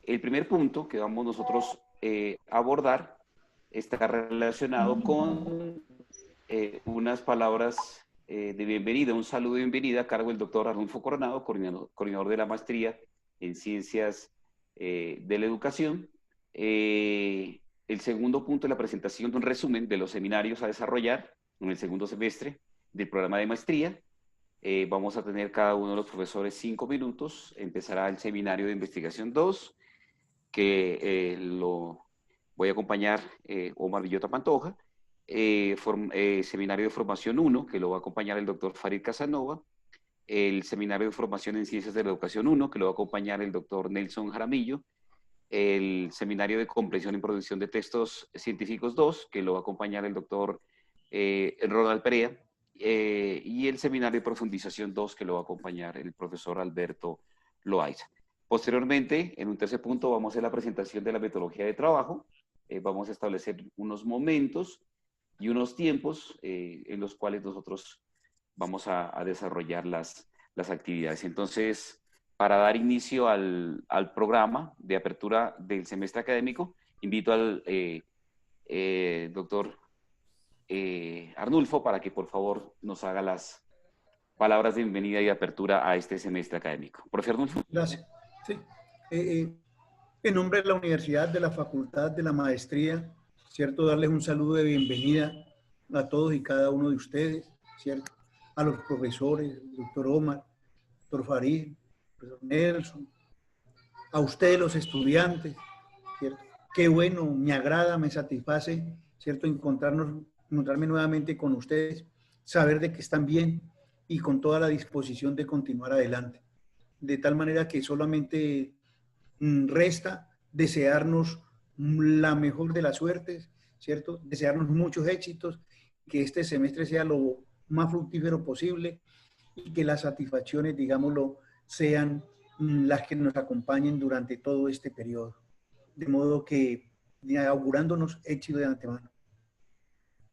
el primer punto que vamos nosotros a abordar está relacionado con unas palabras de bienvenida, un saludo de bienvenida a cargo del doctor Arnulfo Coronado, coordinador de la maestría en Ciencias de la Educación. El segundo punto es la presentación de un resumen de los seminarios a desarrollar en el segundo semestre del programa de maestría. Vamos a tener cada uno de los profesores 5 minutos. Empezará el seminario de investigación 2, que lo voy a acompañar Omar Villota Pantoja. Seminario de formación 1, que lo va a acompañar el doctor Farid Casanova. El seminario de formación en Ciencias de la Educación 1, que lo va a acompañar el doctor Nelson Jaramillo. El seminario de comprensión y producción de textos científicos 2, que lo va a acompañar el doctor Ronald Perea. Y el seminario de profundización 2, que lo va a acompañar el profesor Alberto Loaiza. Posteriormente, en un tercer punto, vamos a hacer la presentación de la metodología de trabajo. Vamos a establecer unos momentos y unos tiempos en los cuales nosotros vamos a desarrollar las actividades. Entonces, para dar inicio al programa de apertura del semestre académico, invito al doctor Arnulfo para que por favor nos haga las palabras de bienvenida y de apertura a este semestre académico. Profe Arnulfo. Gracias. Sí. En nombre de la Universidad, de la Facultad, de la Maestría, ¿cierto? Darles un saludo de bienvenida a todos y cada uno de ustedes, ¿cierto? A los profesores, doctor Omar, doctor Farid, profesor Nelson, a ustedes los estudiantes, ¿cierto? Qué bueno, me agrada, me satisface, ¿cierto? Encontrarme nuevamente con ustedes, saber de que están bien y con toda la disposición de continuar adelante. De tal manera que solamente resta desearnos la mejor de las suertes, ¿cierto? Desearnos muchos éxitos, que este semestre sea lo más fructífero posible y que las satisfacciones, digámoslo, sean las que nos acompañen durante todo este periodo. De modo que augurándonos éxito de antemano.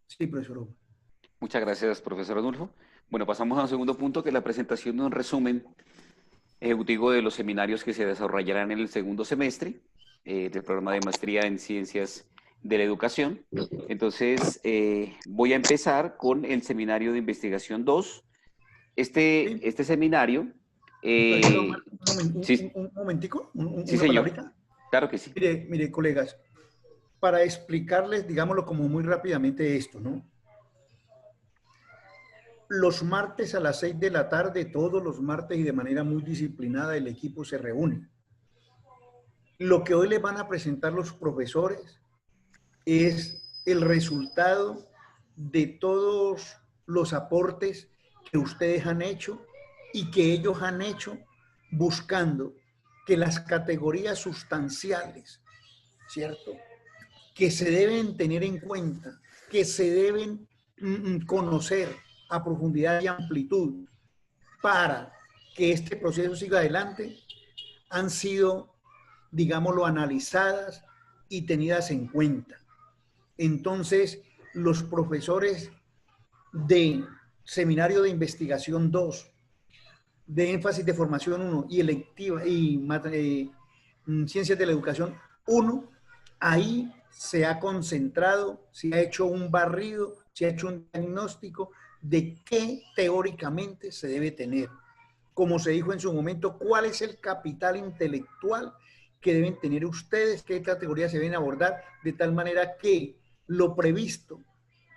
Sí, profesor Hugo. Muchas gracias, profesor Arnulfo. Bueno, pasamos a un segundo punto, que es la presentación de un resumen ejecutivo de los seminarios que se desarrollarán en el segundo semestre del programa de maestría en Ciencias de la Educación. Entonces, voy a empezar con el seminario de investigación 2. Este seminario... un momentico, sí, una señor. palabrita. Claro que sí. Mire, colegas, para explicarles, digámoslo como muy rápidamente esto, ¿no? Los martes a las 6 de la tarde, todos los martes y de manera muy disciplinada, el equipo se reúne. Lo que hoy les van a presentar los profesores es el resultado de todos los aportes que ustedes han hecho y que ellos han hecho buscando que las categorías sustanciales, ¿cierto?, que se deben tener en cuenta, que se deben conocer a profundidad y amplitud para que este proceso siga adelante, han sido, digámoslo, analizadas y tenidas en cuenta. Entonces, los profesores de Seminario de Investigación 2, de énfasis de formación 1 y electiva y Ciencias de la Educación 1, ahí se ha concentrado, se ha hecho un barrido, se ha hecho un diagnóstico de qué teóricamente se debe tener. Como se dijo en su momento, cuál es el capital intelectual que deben tener ustedes, qué categorías se deben abordar, de tal manera que lo previsto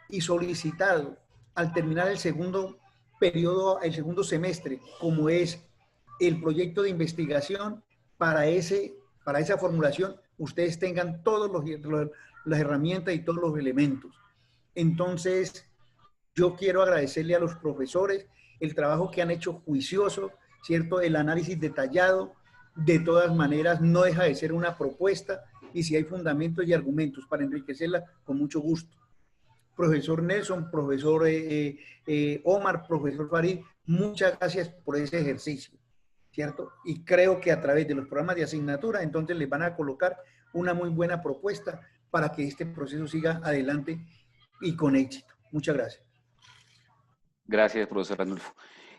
y solicitado al terminar el segundo periodo, el segundo semestre, como es el proyecto de investigación, para esa formulación, ustedes tengan todas las herramientas y todos los elementos. Entonces, yo quiero agradecerle a los profesores el trabajo que han hecho juicioso, ¿cierto? El análisis detallado. De todas maneras, no deja de ser una propuesta y si hay fundamentos y argumentos para enriquecerla, con mucho gusto. Profesor Nelson, profesor Omar, profesor Farid, muchas gracias por ese ejercicio, ¿cierto? Y creo que a través de los programas de asignatura, entonces les van a colocar una muy buena propuesta para que este proceso siga adelante y con éxito. Muchas gracias. Gracias, profesor Arnulfo.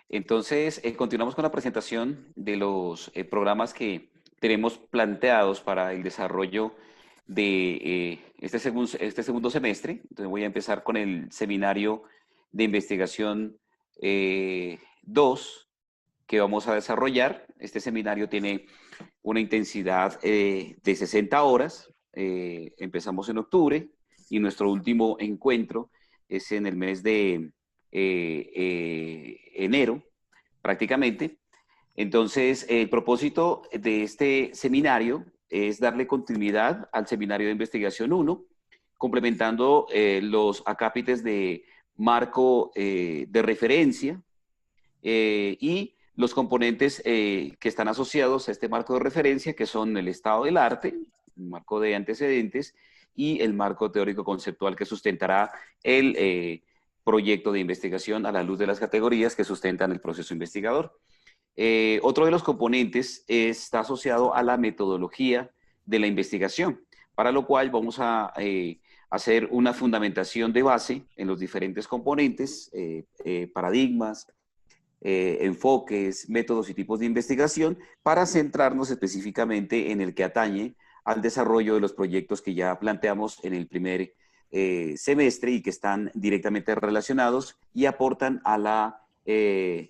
Entonces, continuamos con la presentación de los programas que tenemos planteados para el desarrollo de este segundo semestre. Entonces voy a empezar con el seminario de investigación 2 que vamos a desarrollar. Este seminario tiene una intensidad de 60 horas. Empezamos en octubre y nuestro último encuentro es en el mes de enero, prácticamente. Entonces, el propósito de este seminario es darle continuidad al seminario de investigación 1, complementando los acápites de marco de referencia y los componentes que están asociados a este marco de referencia, que son el estado del arte, el marco de antecedentes y el marco teórico conceptual que sustentará el proyecto de investigación a la luz de las categorías que sustentan el proceso investigador. Otro de los componentes está asociado a la metodología de la investigación, para lo cual vamos a hacer una fundamentación de base en los diferentes componentes, paradigmas, enfoques, métodos y tipos de investigación, para centrarnos específicamente en el que atañe al desarrollo de los proyectos que ya planteamos en el primer semestre y que están directamente relacionados y aportan a la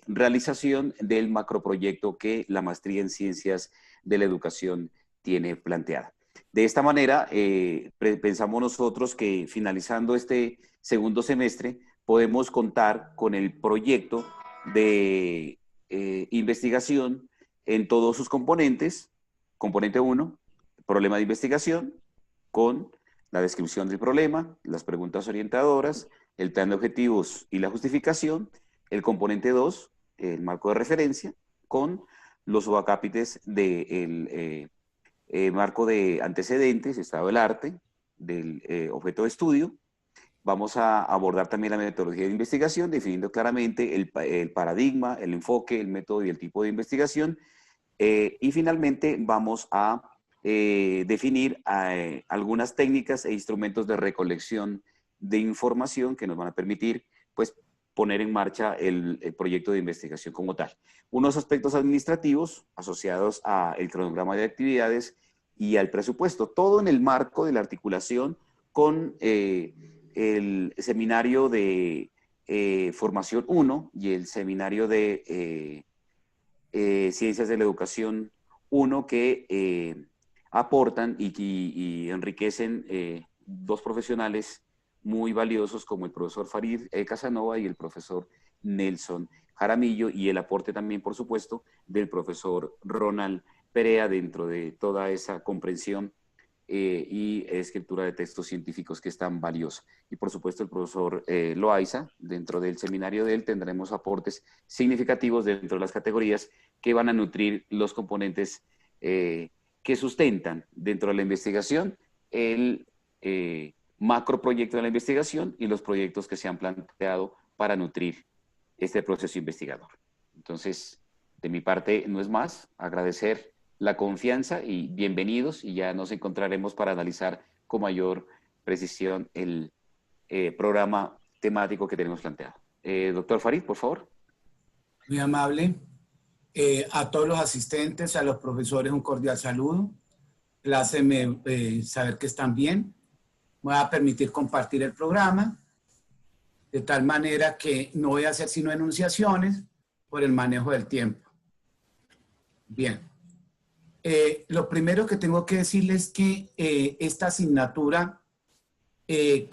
realización del macroproyecto que la maestría en ciencias de la educación tiene planteada. De esta manera, pensamos nosotros que finalizando este segundo semestre podemos contar con el proyecto de investigación en todos sus componentes. Componente 1, problema de investigación, con la descripción del problema, las preguntas orientadoras, el plan de objetivos y la justificación. El componente 2, el marco de referencia, con los subacápites del marco de antecedentes, estado del arte, del objeto de estudio. Vamos a abordar también la metodología de investigación, definiendo claramente el paradigma, el enfoque, el método y el tipo de investigación. Y finalmente vamos a definir algunas técnicas e instrumentos de recolección de información que nos van a permitir, pues, poner en marcha el proyecto de investigación como tal. Unos aspectos administrativos asociados al cronograma de actividades y al presupuesto, todo en el marco de la articulación con el seminario de formación 1 y el seminario de ciencias de la educación 1 que aportan y enriquecen dos profesionales muy valiosos como el profesor Farid Casanova y el profesor Nelson Jaramillo, y el aporte también, por supuesto, del profesor Ronald Perea dentro de toda esa comprensión y escritura de textos científicos que es tan valiosa. Y por supuesto el profesor Loaiza, dentro del seminario de él tendremos aportes significativos dentro de las categorías que van a nutrir los componentes que sustentan dentro de la investigación el macroproyecto de la investigación y los proyectos que se han planteado para nutrir este proceso investigador. Entonces, de mi parte no es más, agradecer la confianza y bienvenidos, y ya nos encontraremos para analizar con mayor precisión el programa temático que tenemos planteado. Doctor Farid, por favor. Muy amable. A todos los asistentes, a los profesores, un cordial saludo. Pláceme saber que están bien. Me voy a permitir compartir el programa, de tal manera que no voy a hacer sino enunciaciones por el manejo del tiempo. Bien. Lo primero que tengo que decirles es que esta asignatura,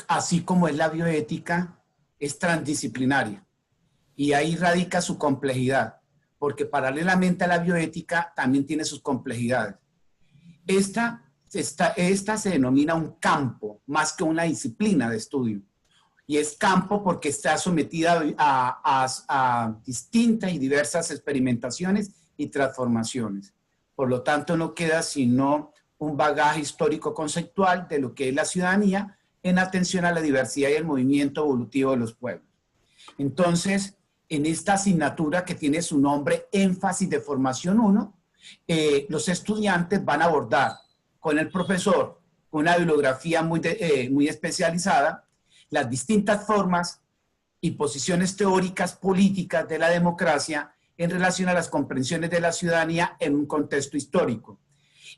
así como es la bioética, es transdisciplinaria. Y ahí radica su complejidad, porque paralelamente a la bioética también tiene sus complejidades. Esta se denomina un campo más que una disciplina de estudio. Y es campo porque está sometida a distintas y diversas experimentaciones y transformaciones. Por lo tanto, no queda sino un bagaje histórico conceptual de lo que es la ciudadanía en atención a la diversidad y el movimiento evolutivo de los pueblos. Entonces, en esta asignatura que tiene su nombre Énfasis de Formación 1, los estudiantes van a abordar con el profesor, con una bibliografía muy especializada, las distintas formas y posiciones teóricas políticas de la democracia en relación a las comprensiones de la ciudadanía en un contexto histórico.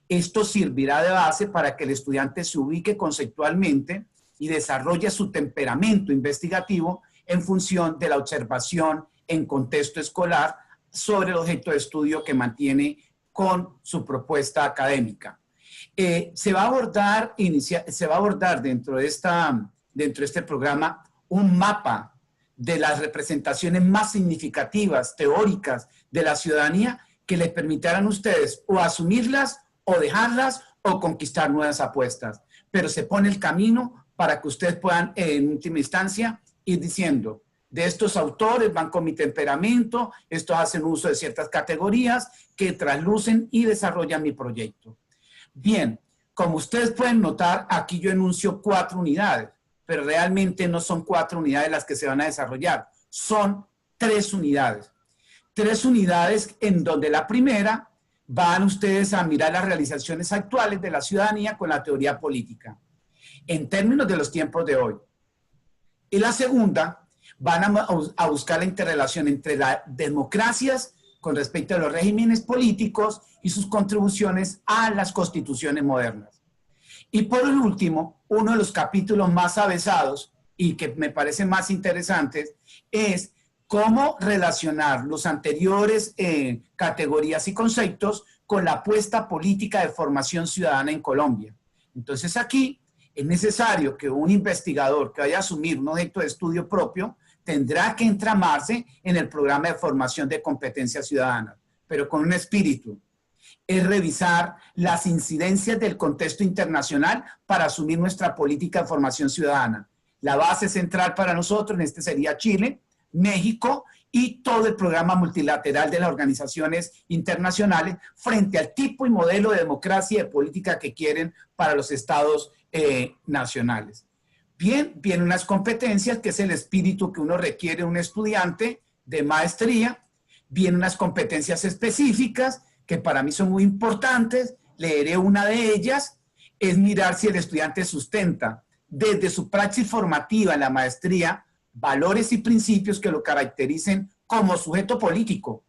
Esto servirá de base para que el estudiante se ubique conceptualmente y desarrolle su temperamento investigativo en función de la observación en contexto escolar sobre el objeto de estudio que mantiene con su propuesta académica. Se va a abordar dentro de este programa un mapa de las representaciones más significativas, teóricas de la ciudadanía que les permitirán a ustedes o asumirlas o dejarlas o conquistar nuevas apuestas. Pero se pone el camino para que ustedes puedan, en última instancia, ir diciendo, de estos autores van con mi temperamento, estos hacen uso de ciertas categorías que traslucen y desarrollan mi proyecto. Bien, como ustedes pueden notar, aquí yo enuncio 4 unidades, pero realmente no son 4 unidades las que se van a desarrollar, son 3 unidades. 3 unidades en donde la primera van ustedes a mirar las realizaciones actuales de la ciudadanía con la teoría política, en términos de los tiempos de hoy. Y la segunda, van a buscar la interrelación entre las democracias con respecto a los regímenes políticos y sus contribuciones a las constituciones modernas. Y por el último, uno de los capítulos más avesados y que me parecen más interesantes es cómo relacionar los anteriores categorías y conceptos con la apuesta política de formación ciudadana en Colombia. Entonces aquí es necesario que un investigador que vaya a asumir un objeto de estudio propio tendrá que entramarse en el programa de formación de competencias ciudadanas, pero con un espíritu. Es revisar las incidencias del contexto internacional para asumir nuestra política de formación ciudadana. La base central para nosotros en este sería Chile, México y todo el programa multilateral de las organizaciones internacionales frente al tipo y modelo de democracia y de política que quieren para los estados nacionales. Bien, vienen unas competencias que es el espíritu que uno requiere de un estudiante de maestría, vienen unas competencias específicas que para mí son muy importantes, leeré una de ellas, es mirar si el estudiante sustenta desde su praxis formativa en la maestría valores y principios que lo caractericen como sujeto político,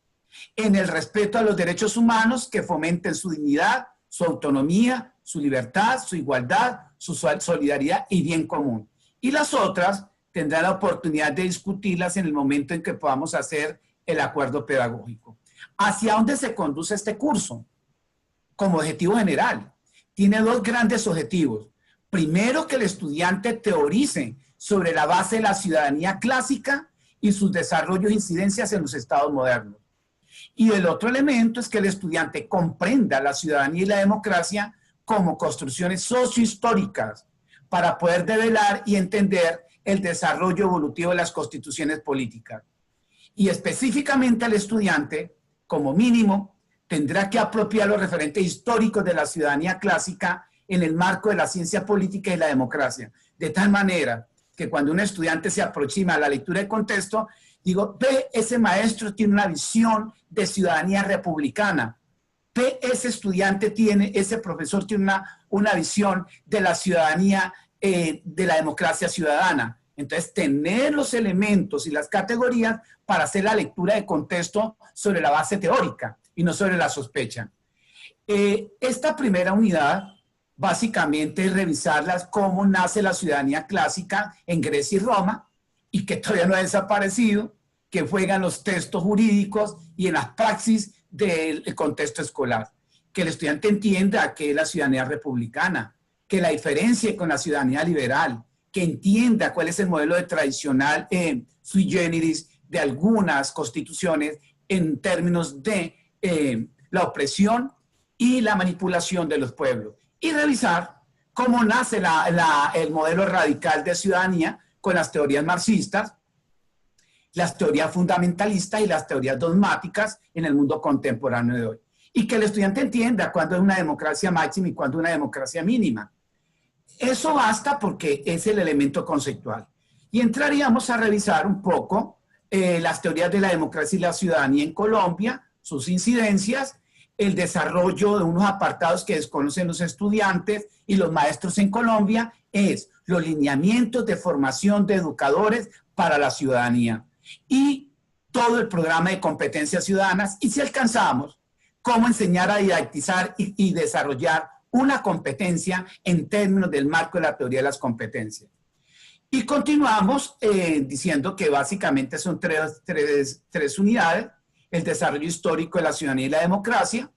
en el respeto a los derechos humanos que fomenten su dignidad, su autonomía, su libertad, su igualdad, su solidaridad y bien común. Y las otras tendrán la oportunidad de discutirlas en el momento en que podamos hacer el acuerdo pedagógico. ¿Hacia dónde se conduce este curso? Como objetivo general, tiene 2 grandes objetivos. Primero, que el estudiante teorice sobre la base de la ciudadanía clásica y sus desarrollos e incidencias en los estados modernos. Y el otro elemento es que el estudiante comprenda la ciudadanía y la democracia como construcciones sociohistóricas para poder develar y entender el desarrollo evolutivo de las constituciones políticas. Y específicamente al estudiante, como mínimo, tendrá que apropiar los referentes históricos de la ciudadanía clásica en el marco de la ciencia política y la democracia, de tal manera que cuando un estudiante se aproxima a la lectura de contexto, digo, ve, ese maestro tiene una visión de ciudadanía republicana, ve, ese profesor tiene una visión de la ciudadanía, de la democracia ciudadana. Entonces, tener los elementos y las categorías para hacer la lectura de contexto sobre la base teórica y no sobre la sospecha. Esta primera unidad básicamente es revisarlas cómo nace la ciudadanía clásica en Grecia y Roma y que todavía no ha desaparecido, que juegan los textos jurídicos y en las praxis del contexto escolar. Que el estudiante entienda que es la ciudadanía republicana, que la diferencia con la ciudadanía liberal, que entienda cuál es el modelo de tradicional sui generis de algunas constituciones en términos de la opresión y la manipulación de los pueblos. Y revisar cómo nace el modelo radical de ciudadanía con las teorías marxistas, las teorías fundamentalistas y las teorías dogmáticas en el mundo contemporáneo de hoy. Y que el estudiante entienda cuándo es una democracia máxima y cuándo es una democracia mínima. Eso basta porque es el elemento conceptual. Y entraríamos a revisar un poco las teorías de la democracia y la ciudadanía en Colombia, sus incidencias, el desarrollo de unos apartados que desconocen los estudiantes y los maestros en Colombia, es los lineamientos de formación de educadores para la ciudadanía y todo el programa de competencias ciudadanas. Y si alcanzamos, cómo enseñar a didactizar y desarrollar una competencia en términos del marco de la teoría de las competencias. Y continuamos diciendo que básicamente son tres unidades: el desarrollo histórico de la ciudadanía y la democracia,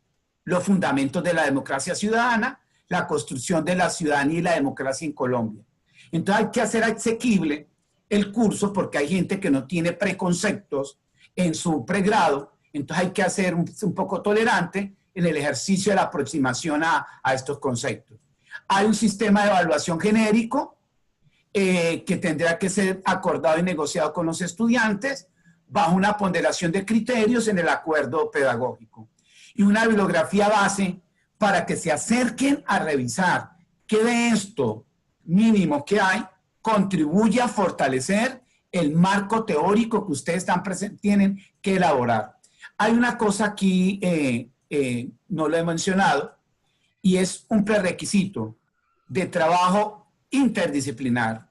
los fundamentos de la democracia ciudadana, la construcción de la ciudadanía y la democracia en Colombia. Entonces hay que hacer asequible el curso porque hay gente que no tiene preconceptos en su pregrado, entonces hay que hacer un poco tolerante en el ejercicio de la aproximación a estos conceptos. Hay un sistema de evaluación genérico que tendrá que ser acordado y negociado con los estudiantes bajo una ponderación de criterios en el acuerdo pedagógico. Y una bibliografía base para que se acerquen a revisar qué de esto mínimo que hay contribuye a fortalecer el marco teórico que ustedes tienen que elaborar. Hay una cosa aquí, no lo he mencionado, y es un prerequisito de trabajo interdisciplinar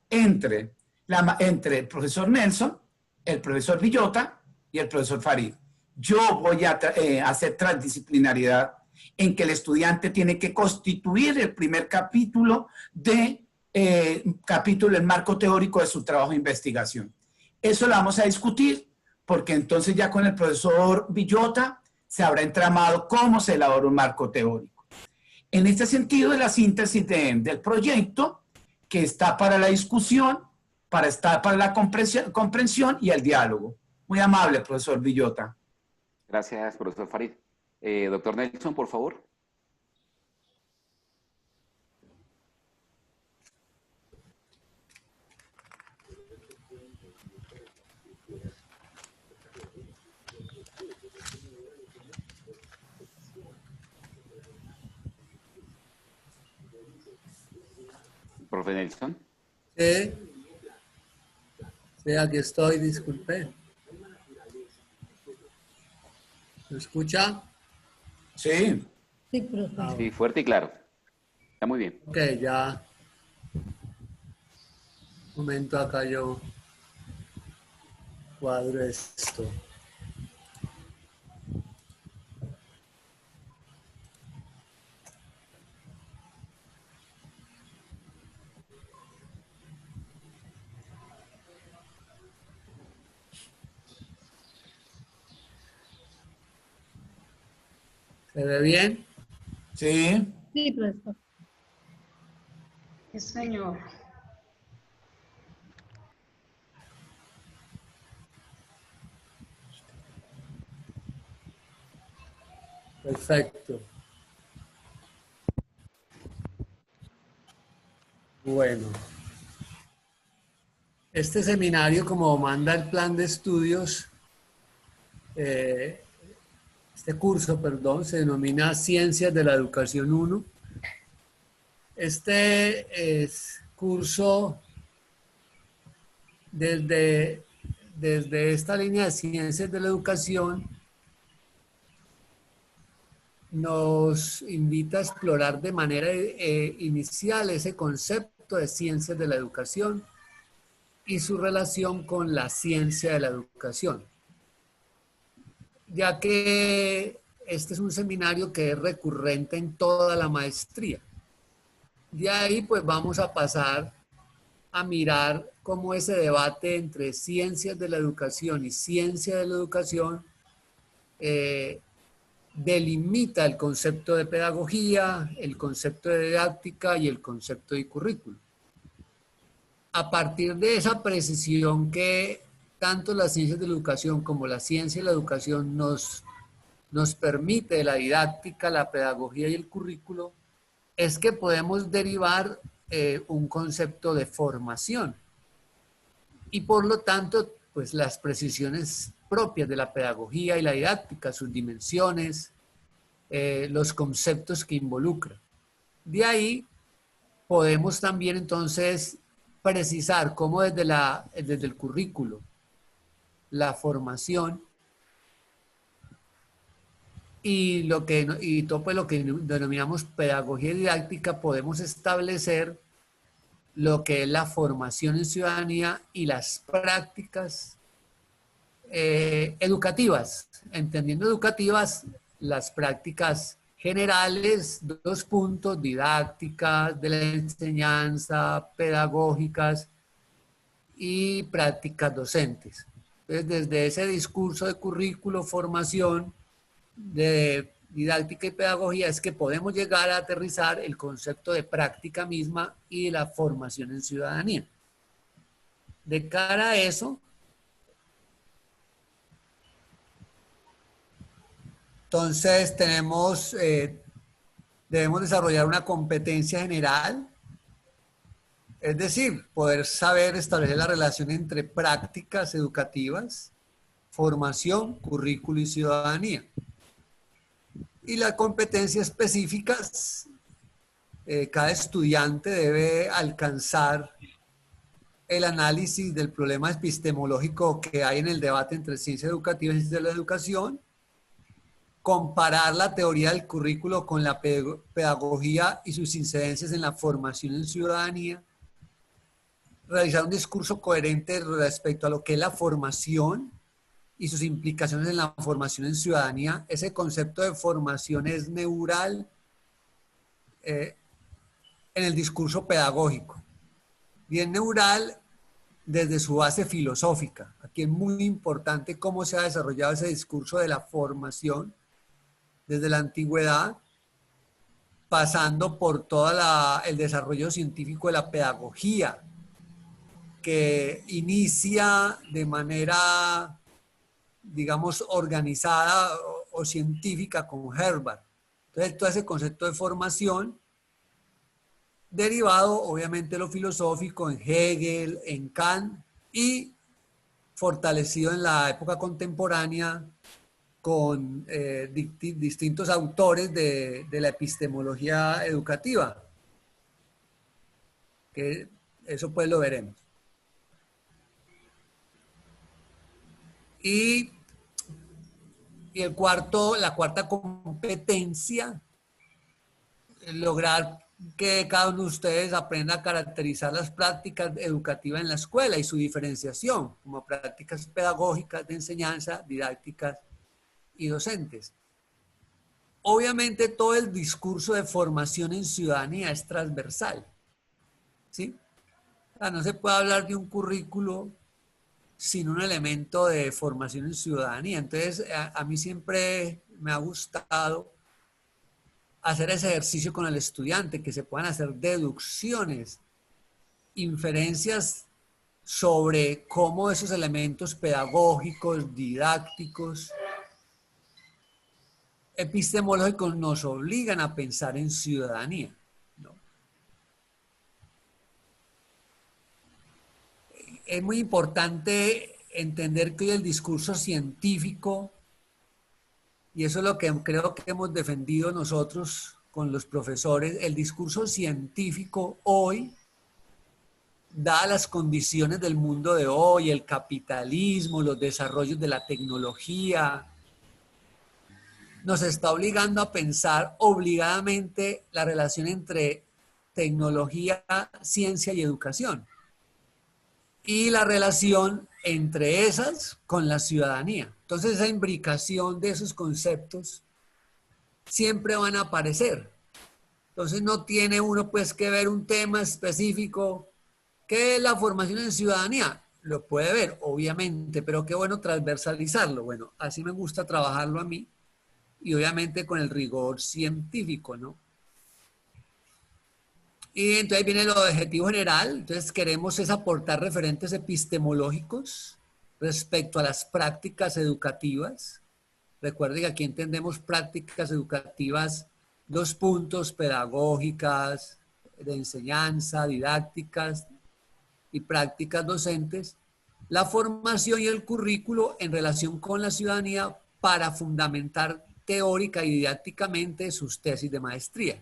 entre el profesor Nelson, el profesor Villota y el profesor Farid. Yo voy a hacer transdisciplinariedad en que el estudiante tiene que constituir el primer capítulo del marco teórico de su trabajo de investigación. Eso lo vamos a discutir porque entonces ya con el profesor Villota se habrá entramado cómo se elabora un marco teórico. En este sentido, es la síntesis del proyecto que está para la discusión, para la comprensión y el diálogo. Muy amable, profesor Villota. Gracias, profesor Farid. Doctor Nelson, por favor. Profe Nelson. Sí, aquí estoy, disculpe. ¿Me escucha? Sí. Sí, profe. Sí, fuerte y claro. Está muy bien. Ok, ya. Un momento, acá yo cuadro esto. ¿Se ve bien? Sí. Sí, profesor. Sí, señor. Perfecto. Bueno. Este seminario, como manda el plan de estudios, este curso, perdón, se denomina Ciencias de la Educación 1. Este curso, desde esta línea de Ciencias de la Educación, nos invita a explorar de manera inicial ese concepto de Ciencias de la Educación y su relación con la ciencia de la educación, ya que este es un seminario que es recurrente en toda la maestría. De ahí pues vamos a pasar a mirar cómo ese debate entre ciencias de la educación y ciencia de la educación delimita el concepto de pedagogía, el concepto de didáctica y el concepto de currículo. A partir de esa precisión que tanto las ciencias de la educación como la ciencia de la educación nos permite, la didáctica, la pedagogía y el currículo, es que podemos derivar un concepto de formación. Y por lo tanto, pues las precisiones propias de la pedagogía y la didáctica, sus dimensiones, los conceptos que involucra. De ahí podemos también entonces precisar cómo desde el currículo, la formación y todo pues lo que denominamos pedagogía didáctica, podemos establecer lo que es la formación en ciudadanía y las prácticas educativas, entendiendo educativas las prácticas generales, 2 puntos, didácticas, de la enseñanza, pedagógicas y prácticas docentes. Entonces, desde ese discurso de currículo, formación, de didáctica y pedagogía, es que podemos llegar a aterrizar el concepto de práctica misma y la formación en ciudadanía. De cara a eso, entonces debemos desarrollar una competencia general, es decir, poder saber establecer la relación entre prácticas educativas, formación, currículo y ciudadanía. Y las competencias específicas, cada estudiante debe alcanzar el análisis del problema epistemológico que hay en el debate entre ciencia educativa y ciencia de la educación, comparar la teoría del currículo con la pedagogía y sus incidencias en la formación en ciudadanía, realizar un discurso coherente respecto a lo que es la formación y sus implicaciones en la formación en ciudadanía. Ese concepto de formación es neural en el discurso pedagógico. Bien neural desde su base filosófica. Aquí es muy importante cómo se ha desarrollado ese discurso de la formación desde la antigüedad, pasando por todo el desarrollo científico de la pedagogía, que inicia de manera, digamos, organizada o científica con Herbart. Entonces, todo ese concepto de formación, derivado obviamente de lo filosófico en Hegel, en Kant, y fortalecido en la época contemporánea con distintos autores de la epistemología educativa. Que eso pues lo veremos. Y la cuarta competencia, lograr que cada uno de ustedes aprenda a caracterizar las prácticas educativas en la escuela y su diferenciación como prácticas pedagógicas de enseñanza, didácticas y docentes. Obviamente todo el discurso de formación en ciudadanía es transversal, ¿sí? O sea, no se puede hablar de un currículo sin un elemento de formación en ciudadanía. Entonces, a mí siempre me ha gustado hacer ese ejercicio con el estudiante, que se puedan hacer deducciones, inferencias sobre cómo esos elementos pedagógicos, didácticos, epistemológicos nos obligan a pensar en ciudadanía, ¿no? Es muy importante entender que hoy el discurso científico, y eso es lo que creo que hemos defendido nosotros con los profesores, el discurso científico hoy, dadas las condiciones del mundo de hoy, el capitalismo, los desarrollos de la tecnología, nos está obligando a pensar obligadamente la relación entre tecnología, ciencia y educación. Y la relación entre esas con la ciudadanía. Entonces, esa imbricación de esos conceptos siempre van a aparecer. Entonces, no tiene uno pues que ver un tema específico. ¿Qué es la formación en ciudadanía? Lo puede ver, obviamente, pero qué bueno transversalizarlo. Bueno, así me gusta trabajarlo a mí y obviamente con el rigor científico, ¿no? Y entonces viene el objetivo general. Entonces queremos es aportar referentes epistemológicos respecto a las prácticas educativas. Recuerden que aquí entendemos prácticas educativas, 2 puntos, pedagógicas, de enseñanza, didácticas y prácticas docentes. La formación y el currículo en relación con la ciudadanía para fundamentar teórica y didácticamente sus tesis de maestría.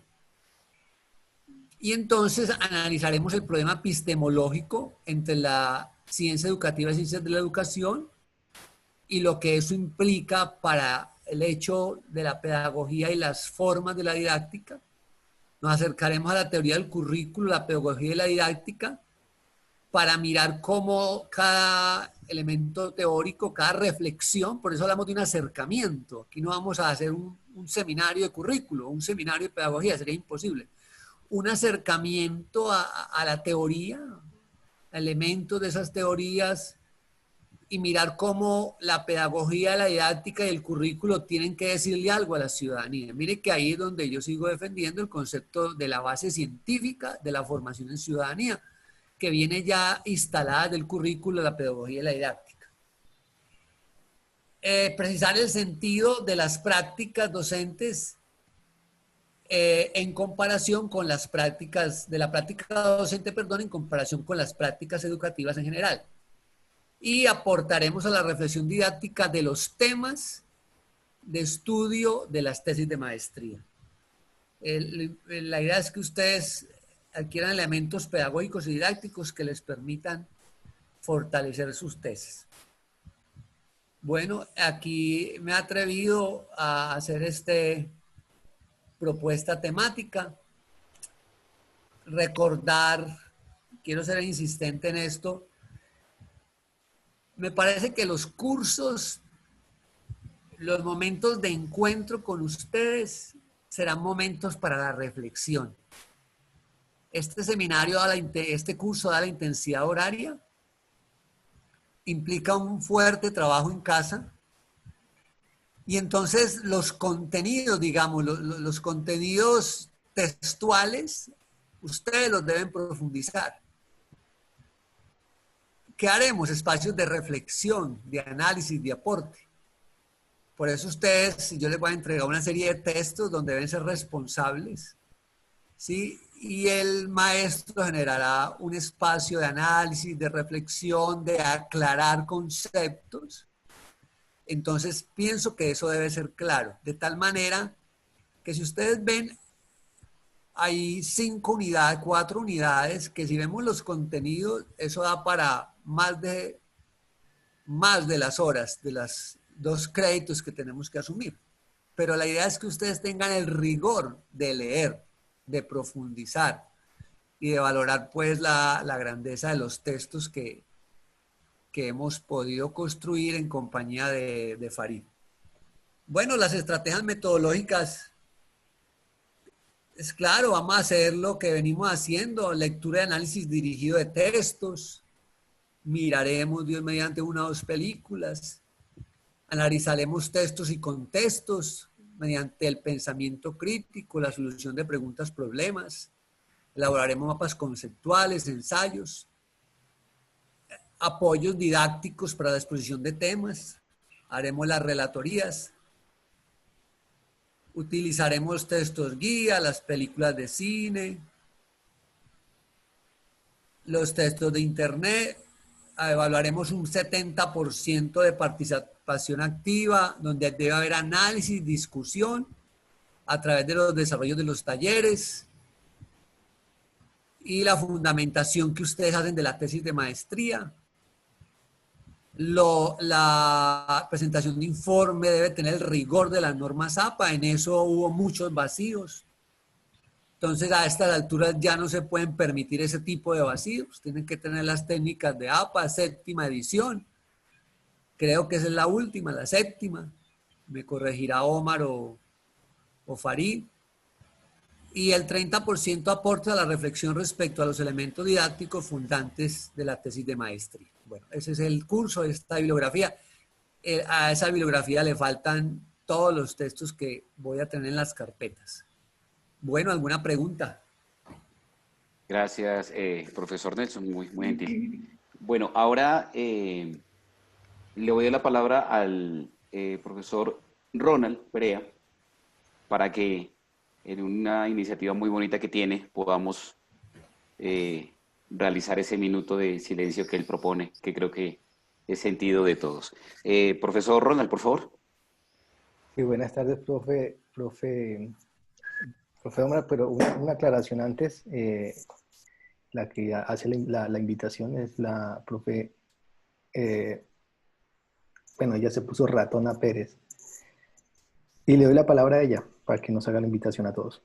Y entonces analizaremos el problema epistemológico entre la ciencia educativa y ciencias de la educación y lo que eso implica para el hecho de la pedagogía y las formas de la didáctica. Nos acercaremos a la teoría del currículo, la pedagogía y la didáctica, para mirar cómo cada elemento teórico, cada reflexión, por eso hablamos de un acercamiento. Aquí no vamos a hacer un seminario de currículo, un seminario de pedagogía, sería imposible. Un acercamiento a la teoría, a elementos de esas teorías, y mirar cómo la pedagogía, la didáctica y el currículo tienen que decirle algo a la ciudadanía. Mire que ahí es donde yo sigo defendiendo el concepto de la base científica de la formación en ciudadanía, que viene ya instalada del currículo, la pedagogía y la didáctica. Precisar el sentido de las prácticas docentes en comparación con las prácticas, de la práctica docente, perdón, en comparación con las prácticas educativas en general. Y aportaremos a la reflexión didáctica de los temas de estudio de las tesis de maestría. La idea es que ustedes adquieran elementos pedagógicos y didácticos que les permitan fortalecer sus tesis. Bueno, aquí me he atrevido a hacer esta propuesta temática. Recordar, quiero ser insistente en esto, me parece que los cursos, los momentos de encuentro con ustedes serán momentos para la reflexión. Este seminario, este curso da la intensidad horaria, implica un fuerte trabajo en casa y entonces los contenidos, digamos, los contenidos textuales, ustedes los deben profundizar. ¿Qué haremos? Espacios de reflexión, de análisis, de aporte. Por eso ustedes, yo les voy a entregar una serie de textos donde deben ser responsables, ¿sí? Y el maestro generará un espacio de análisis, de reflexión, de aclarar conceptos. Entonces, pienso que eso debe ser claro. De tal manera que si ustedes ven, hay 5 unidades, 4 unidades, que si vemos los contenidos, eso da para más de las horas, de los 2 créditos que tenemos que asumir. Pero la idea es que ustedes tengan el rigor de leer, de profundizar y de valorar pues la grandeza de los textos que hemos podido construir en compañía de Farid. Bueno, las estrategias metodológicas, es claro, vamos a hacer lo que venimos haciendo, lectura y análisis dirigido de textos, miraremos Dios mediante 1 o 2 películas, analizaremos textos y contextos mediante el pensamiento crítico, la solución de preguntas, problemas, elaboraremos mapas conceptuales, ensayos, apoyos didácticos para la exposición de temas, haremos las relatorías, utilizaremos textos guía, las películas de cine, los textos de internet, evaluaremos un 70% de participación activa, donde debe haber análisis, discusión, a través de los desarrollos de los talleres y la fundamentación que ustedes hacen de la tesis de maestría. La presentación de informe debe tener el rigor de las normas APA, en eso hubo muchos vacíos. Entonces a estas alturas ya no se pueden permitir ese tipo de vacíos, tienen que tener las técnicas de APA, 7ª edición. Creo que esa es la última, la 7ª. Me corregirá Omar o Farid. Y el 30% aporte a la reflexión respecto a los elementos didácticos fundantes de la tesis de maestría. Bueno, ese es el curso, esta bibliografía. A esa bibliografía le faltan todos los textos que voy a tener en las carpetas. Bueno, ¿alguna pregunta? Gracias, profesor Nelson, muy gentil. Bueno, ahora le voy a dar la palabra al profesor Ronald Perea para que en una iniciativa muy bonita que tiene podamos realizar ese minuto de silencio que él propone, que creo que es sentido de todos. Profesor Ronald, por favor. Sí, buenas tardes, profe Omar, pero una aclaración antes. La que hace la invitación es la profe, bueno, ella se puso Ratona Pérez. Y le doy la palabra a ella para que nos haga la invitación a todos.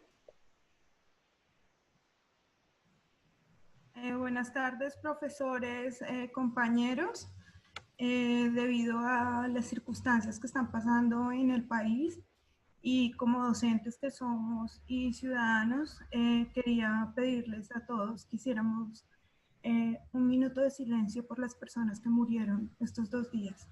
Buenas tardes, profesores, compañeros. Debido a las circunstancias que están pasando en el país y como docentes que somos y ciudadanos, quería pedirles a todos que hiciéramos un minuto de silencio por las personas que murieron estos 2 días.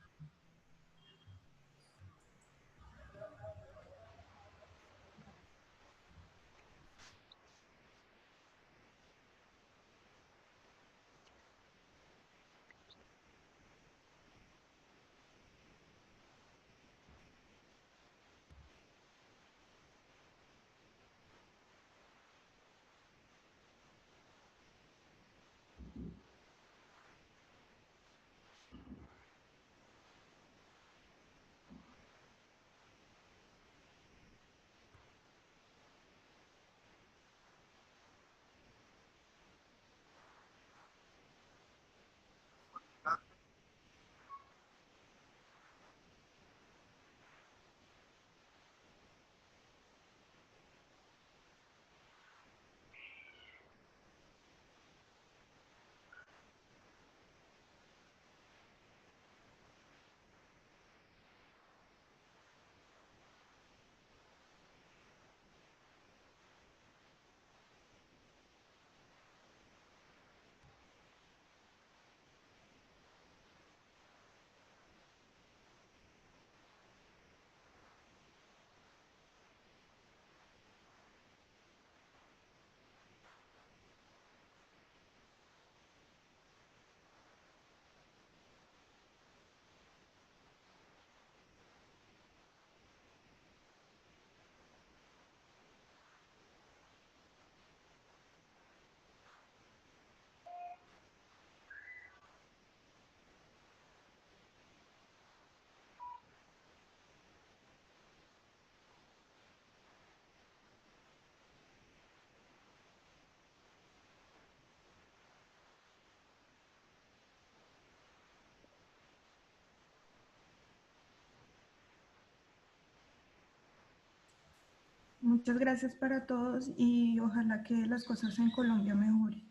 Muchas gracias para todos y ojalá que las cosas en Colombia mejoren.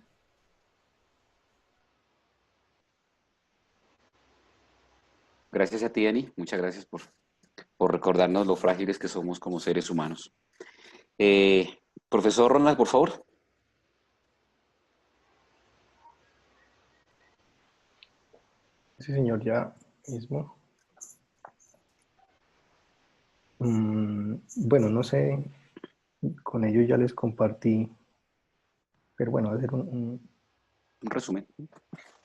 Gracias a ti, Ani. Muchas gracias por recordarnos lo frágiles que somos como seres humanos. Profesor Ronald, por favor. Sí, señor, ya mismo. Bueno, no sé, con ello ya les compartí, pero bueno, voy a hacer Un resumen.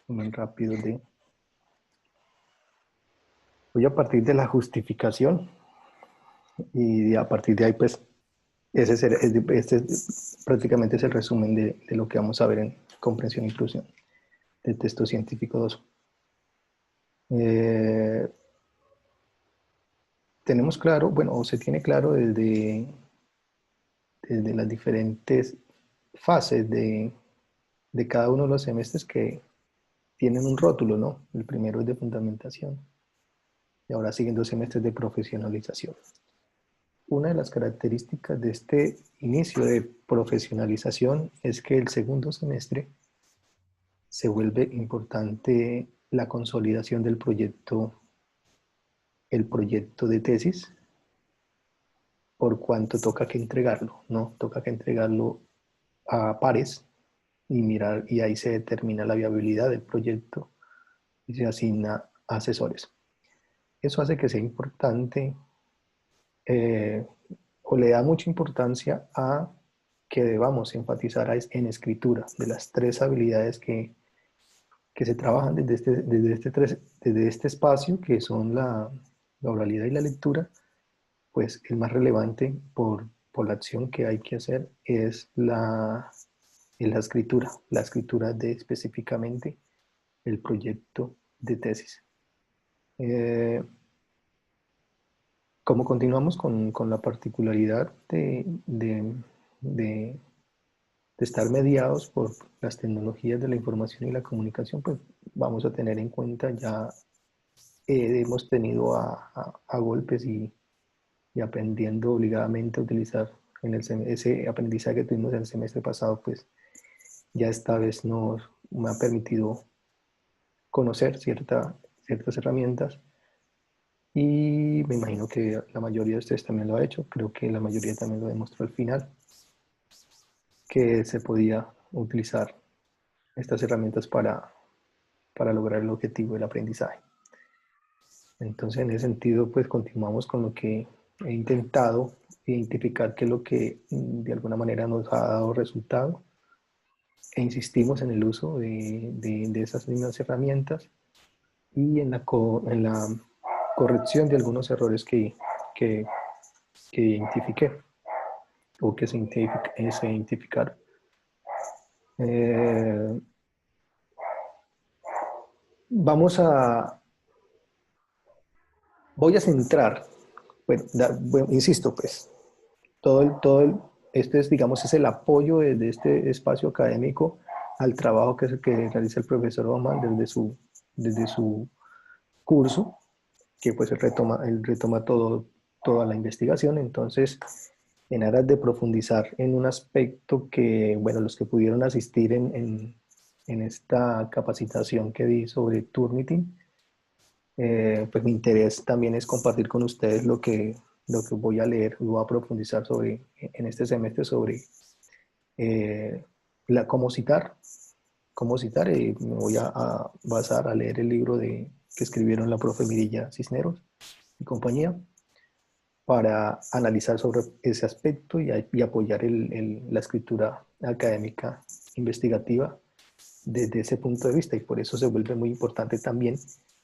un rápido de... Voy a partir de la justificación y a partir de ahí, pues, este prácticamente es el resumen de lo que vamos a ver en comprensión e inclusión del texto científico 2. Tenemos claro, bueno, o se tiene claro desde las diferentes fases de cada uno de los semestres que tienen un rótulo, ¿no? El primero es de fundamentación y ahora siguen 2 semestres de profesionalización. Una de las características de este inicio de profesionalización es que el segundo semestre se vuelve importante la consolidación del proyecto, el proyecto de tesis, por cuanto toca que entregarlo, ¿no? Toca que entregarlo a pares y mirar, y ahí se determina la viabilidad del proyecto y se asigna asesores. Eso hace que sea importante o le da mucha importancia a que debamos enfatizar en escritura de las 3 habilidades que se trabajan desde este espacio, que son la oralidad y la lectura. Pues el más relevante por la acción que hay que hacer es la escritura de específicamente el proyecto de tesis. Como continuamos con la particularidad de estar mediados por las tecnologías de la información y la comunicación, pues vamos a tener en cuenta, ya hemos tenido a golpes y aprendiendo obligadamente a utilizar ese aprendizaje que tuvimos en el semestre pasado, pues ya esta vez nos me ha permitido conocer ciertas herramientas, y me imagino que la mayoría de ustedes también lo ha hecho. Creo que la mayoría también lo demostró al final, que se podía utilizar estas herramientas para lograr el objetivo del aprendizaje. Entonces, en ese sentido, pues continuamos con lo que he intentado identificar qué es lo que de alguna manera nos ha dado resultado, e insistimos en el uso de esas mismas herramientas y en la corrección de algunos errores que identifiqué o que se identificaron. Voy a centrar, bueno, insisto, pues, este es, digamos, es el apoyo de este espacio académico al trabajo que realiza el profesor Baumann desde su curso, que pues él retoma toda la investigación. Entonces, en aras de profundizar en un aspecto que, bueno, los que pudieron asistir en esta capacitación que di sobre Turnitin, pues mi interés también es compartir con ustedes lo que voy a leer y voy a profundizar en este semestre sobre cómo citar. Me voy a basar a leer el libro que escribieron la profe Mirilla Cisneros y compañía, para analizar sobre ese aspecto y apoyar la escritura académica investigativa desde ese punto de vista. Y por eso se vuelve muy importante también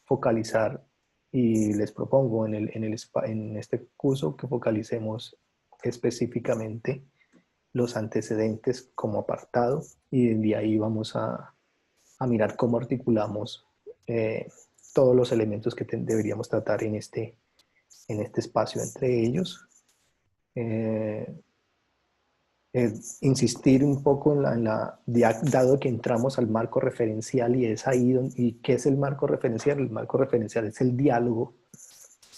focalizar, y les propongo en este curso que focalicemos específicamente los antecedentes como apartado, y de ahí vamos a mirar cómo articulamos todos los elementos que deberíamos tratar en este espacio entre ellos. Insistir un poco dado que entramos al marco referencial, y es ahí y ¿qué es el marco referencial? El marco referencial es el diálogo,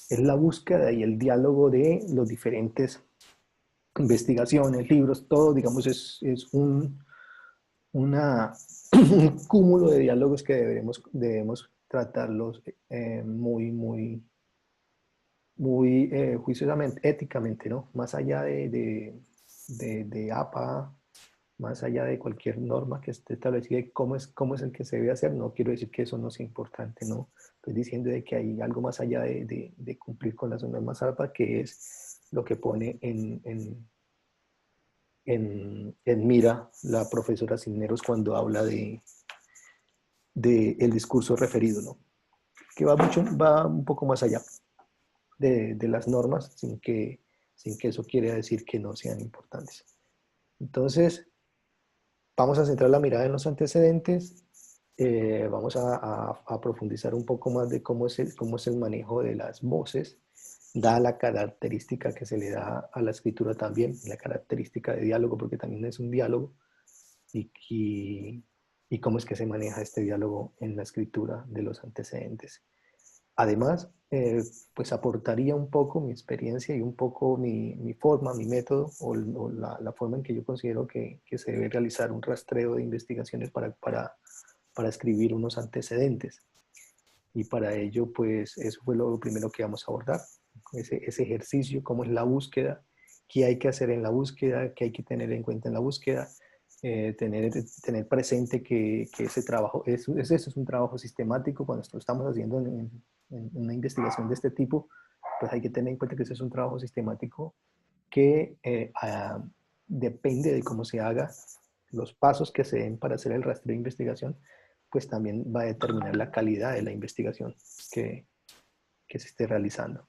es la búsqueda y el diálogo de los diferentes investigaciones, libros, todo, digamos, es un cúmulo de diálogos que debemos tratarlos muy juiciosamente, éticamente, ¿no? Más allá de APA, más allá de cualquier norma que esté establecida de cómo es el que se debe hacer. No quiero decir que eso no sea importante, no. Estoy diciendo de que hay algo más allá de cumplir con las normas APA, que es lo que pone en mira la profesora Cisneros cuando habla de el discurso referido, ¿no? Que va un poco más allá de las normas, sin que eso quiera decir que no sean importantes. Entonces, vamos a centrar la mirada en los antecedentes. Vamos a profundizar un poco más de cómo es el manejo de las voces, da la característica que se le da a la escritura también, la característica de diálogo, porque también es un diálogo, y cómo es que se maneja este diálogo en la escritura de los antecedentes. Además, pues aportaría un poco mi experiencia y un poco mi forma, mi método, o la forma en que yo considero que se debe realizar un rastreo de investigaciones para escribir unos antecedentes. Y para ello, pues eso fue lo primero que vamos a abordar, ese ejercicio, cómo es la búsqueda, qué hay que hacer en la búsqueda, qué hay que tener en cuenta en la búsqueda, tener presente que ese trabajo es un trabajo sistemático. Cuando estamos haciendo en una investigación de este tipo, pues hay que tener en cuenta que ese es un trabajo sistemático que depende de cómo se haga, los pasos que se den para hacer el rastreo de investigación, pues también va a determinar la calidad de la investigación que se esté realizando.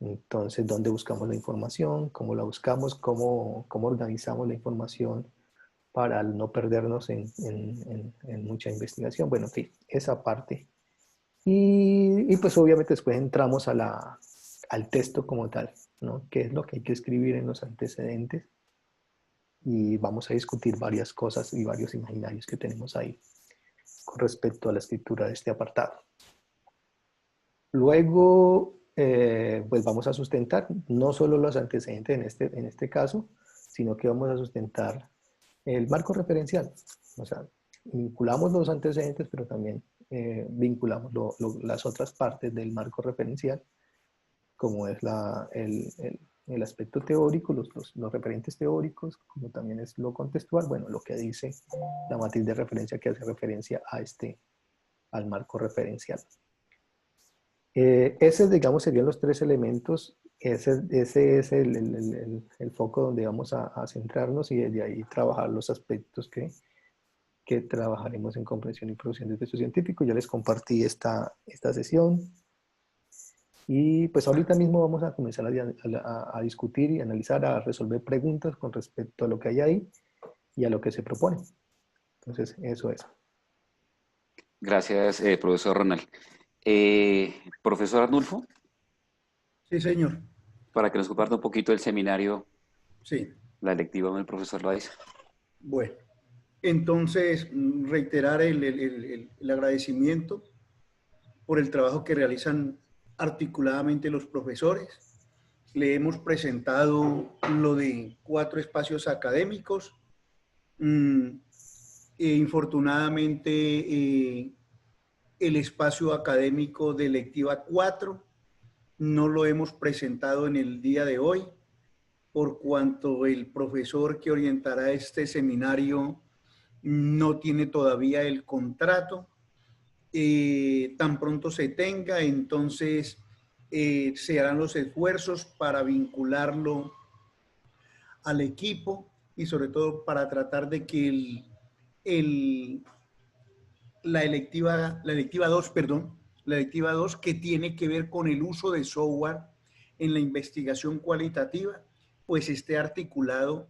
Entonces, ¿dónde buscamos la información? ¿Cómo la buscamos? ¿Cómo organizamos la información para no perdernos en mucha investigación? Bueno, en fin, esa parte. Y pues obviamente después entramos al texto como tal, ¿no? ¿Qué es lo que hay que escribir en los antecedentes? Y vamos a discutir varias cosas y varios imaginarios que tenemos ahí con respecto a la escritura de este apartado. Luego, pues vamos a sustentar no solo los antecedentes en este caso, sino que vamos a sustentar el marco referencial. O sea, vinculamos los antecedentes, pero también vinculamos las otras partes del marco referencial, como es el aspecto teórico, los referentes teóricos, como también es lo contextual, bueno, lo que dice la matriz de referencia que hace referencia al marco referencial. Esos, digamos, serían los tres elementos. Ese es el foco donde vamos a centrarnos y de ahí trabajar los aspectos que trabajaremos en comprensión y producción de texto científico. Ya les compartí esta sesión. Y pues ahorita mismo vamos a comenzar a discutir y analizar, a resolver preguntas con respecto a lo que hay ahí y a lo que se propone. Entonces, eso es. Gracias, profesor Ronald. Profesor Arnulfo. Sí, señor. Para que nos comparta un poquito el seminario, Sí. la electiva del profesor Raiz. Bueno, entonces reiterar el agradecimiento por el trabajo que realizan articuladamente los profesores. Le hemos presentado lo de 4 espacios académicos. Infortunadamente, el espacio académico de electiva 4 no lo hemos presentado en el día de hoy, por cuanto el profesor que orientará este seminario no tiene todavía el contrato. Tan pronto se tenga, entonces se harán los esfuerzos para vincularlo al equipo y sobre todo para tratar de que la electiva 2, que tiene que ver con el uso de software en la investigación cualitativa, pues esté articulado,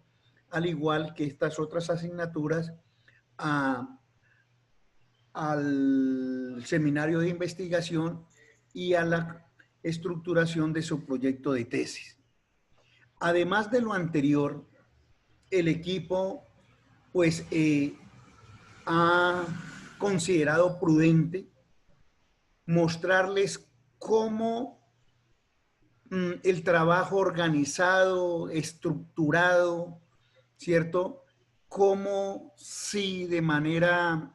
al igual que estas otras asignaturas, al seminario de investigación y a la estructuración de su proyecto de tesis. Además de lo anterior, el equipo pues ha considerado prudente mostrarles cómo el trabajo organizado, estructurado, ¿cierto? Cómo si de manera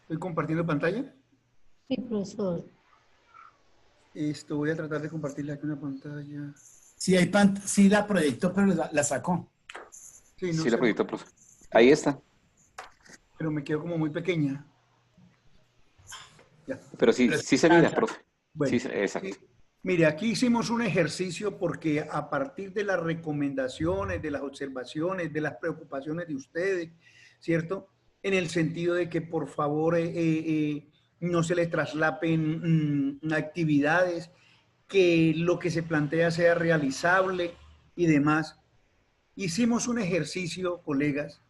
¿estoy compartiendo pantalla? Sí, profesor. Voy a tratar de compartirle aquí una pantalla. Sí, la proyectó, pero la sacó. Sí, no Sí, sé, la proyectó, profe. Ahí está. pero me quedó como muy pequeña. Ya. Pero sí se mira, profe. Bueno, Sí, exacto. Mire, aquí hicimos un ejercicio porque a partir de las recomendaciones, de las observaciones, de las preocupaciones de ustedes, ¿cierto? En el sentido de que por favor no se les traslapen actividades, que lo que se plantea sea realizable y demás. Hicimos un ejercicio, colegas,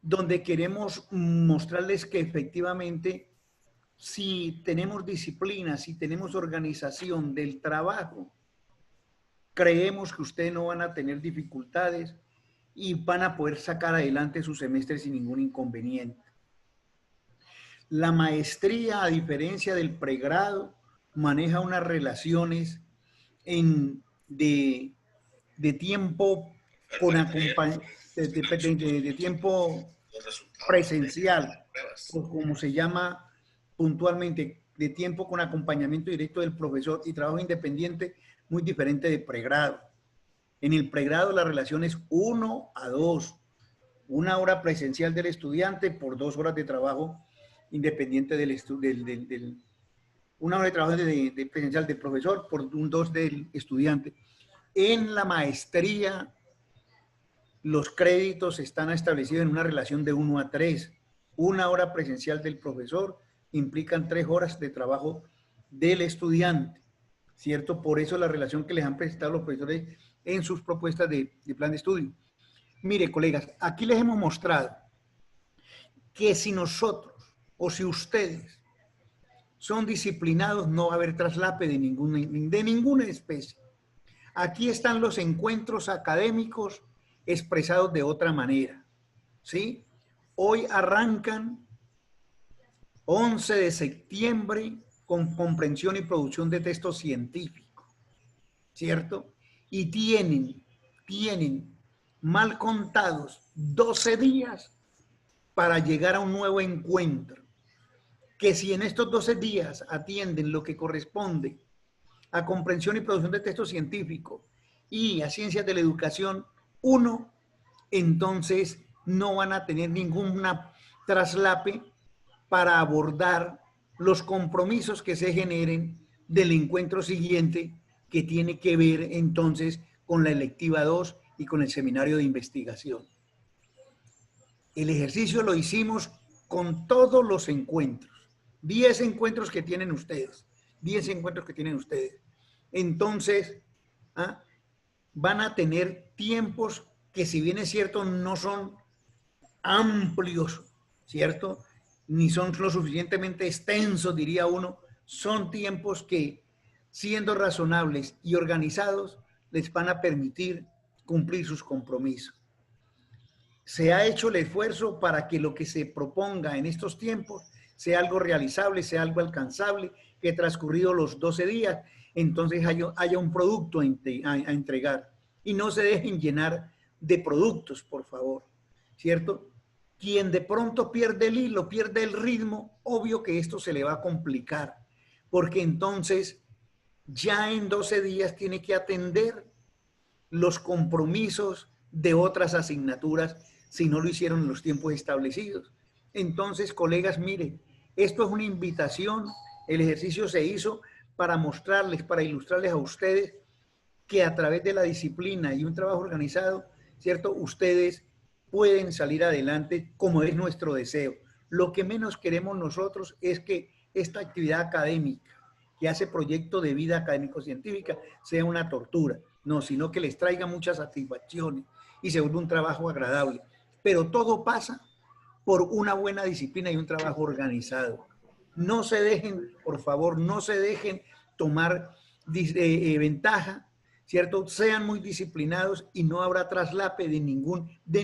donde queremos mostrarles que efectivamente si tenemos disciplina, si tenemos organización del trabajo, creemos que ustedes no van a tener dificultades y van a poder sacar adelante su semestre sin ningún inconveniente. La maestría, a diferencia del pregrado, maneja unas relaciones de tiempo con de tiempo presencial, o como se llama puntualmente, de tiempo con acompañamiento directo del profesor y trabajo independiente, muy diferente de pregrado. En el pregrado la relación es 1 a 2, 1 hora presencial del estudiante por 2 horas de trabajo independiente una hora de trabajo de presencial del profesor por 2 del estudiante. En la maestría, los créditos están establecidos en una relación de 1 a 3. 1 hora presencial del profesor implican 3 horas de trabajo del estudiante, ¿cierto? Por eso la relación que les han presentado los profesores en sus propuestas de plan de estudio. Mire, colegas, aquí les hemos mostrado que si nosotros o si ustedes son disciplinados, no va a haber traslape de ninguna especie. Aquí están los encuentros académicos expresados de otra manera, ¿sí? Hoy arrancan 11 de septiembre con comprensión y producción de texto científico, ¿cierto? Y tienen mal contados 12 días para llegar a un nuevo encuentro, que si en estos 12 días atienden lo que corresponde a comprensión y producción de texto científico y a ciencias de la educación 1, entonces no van a tener ninguna traslape para abordar los compromisos que se generen del encuentro siguiente, que tiene que ver entonces con la electiva 2 y con el seminario de investigación. El ejercicio lo hicimos con todos los encuentros, 10 encuentros que tienen ustedes, 10 encuentros que tienen ustedes. Entonces, van a tener tiempos que, si bien es cierto, no son amplios, ¿cierto? Ni son lo suficientemente extensos, diría uno, son tiempos que, siendo razonables y organizados, les van a permitir cumplir sus compromisos. Se ha hecho el esfuerzo para que lo que se proponga en estos tiempos sea algo realizable, sea algo alcanzable, que transcurridos los 12 días, entonces haya un producto a entregar. Y no se dejen llenar de productos, por favor, ¿cierto? Quien de pronto pierde el hilo, pierde el ritmo, obvio que esto se le va a complicar, porque entonces ya en 12 días tiene que atender los compromisos de otras asignaturas si no lo hicieron en los tiempos establecidos. Entonces, colegas, miren, esto es una invitación, el ejercicio se hizo para mostrarles, para ilustrarles a ustedes que a través de la disciplina y un trabajo organizado, ¿cierto? Ustedes pueden salir adelante como es nuestro deseo. Lo que menos queremos nosotros es que esta actividad académica, que hace proyecto de vida académico-científica, sea una tortura. No, sino que les traiga muchas satisfacciones y se vuelva un trabajo agradable. Pero todo pasa por una buena disciplina y un trabajo organizado. No se dejen, por favor, no se dejen tomar ventaja, ¿cierto? Sean muy disciplinados y no habrá traslape de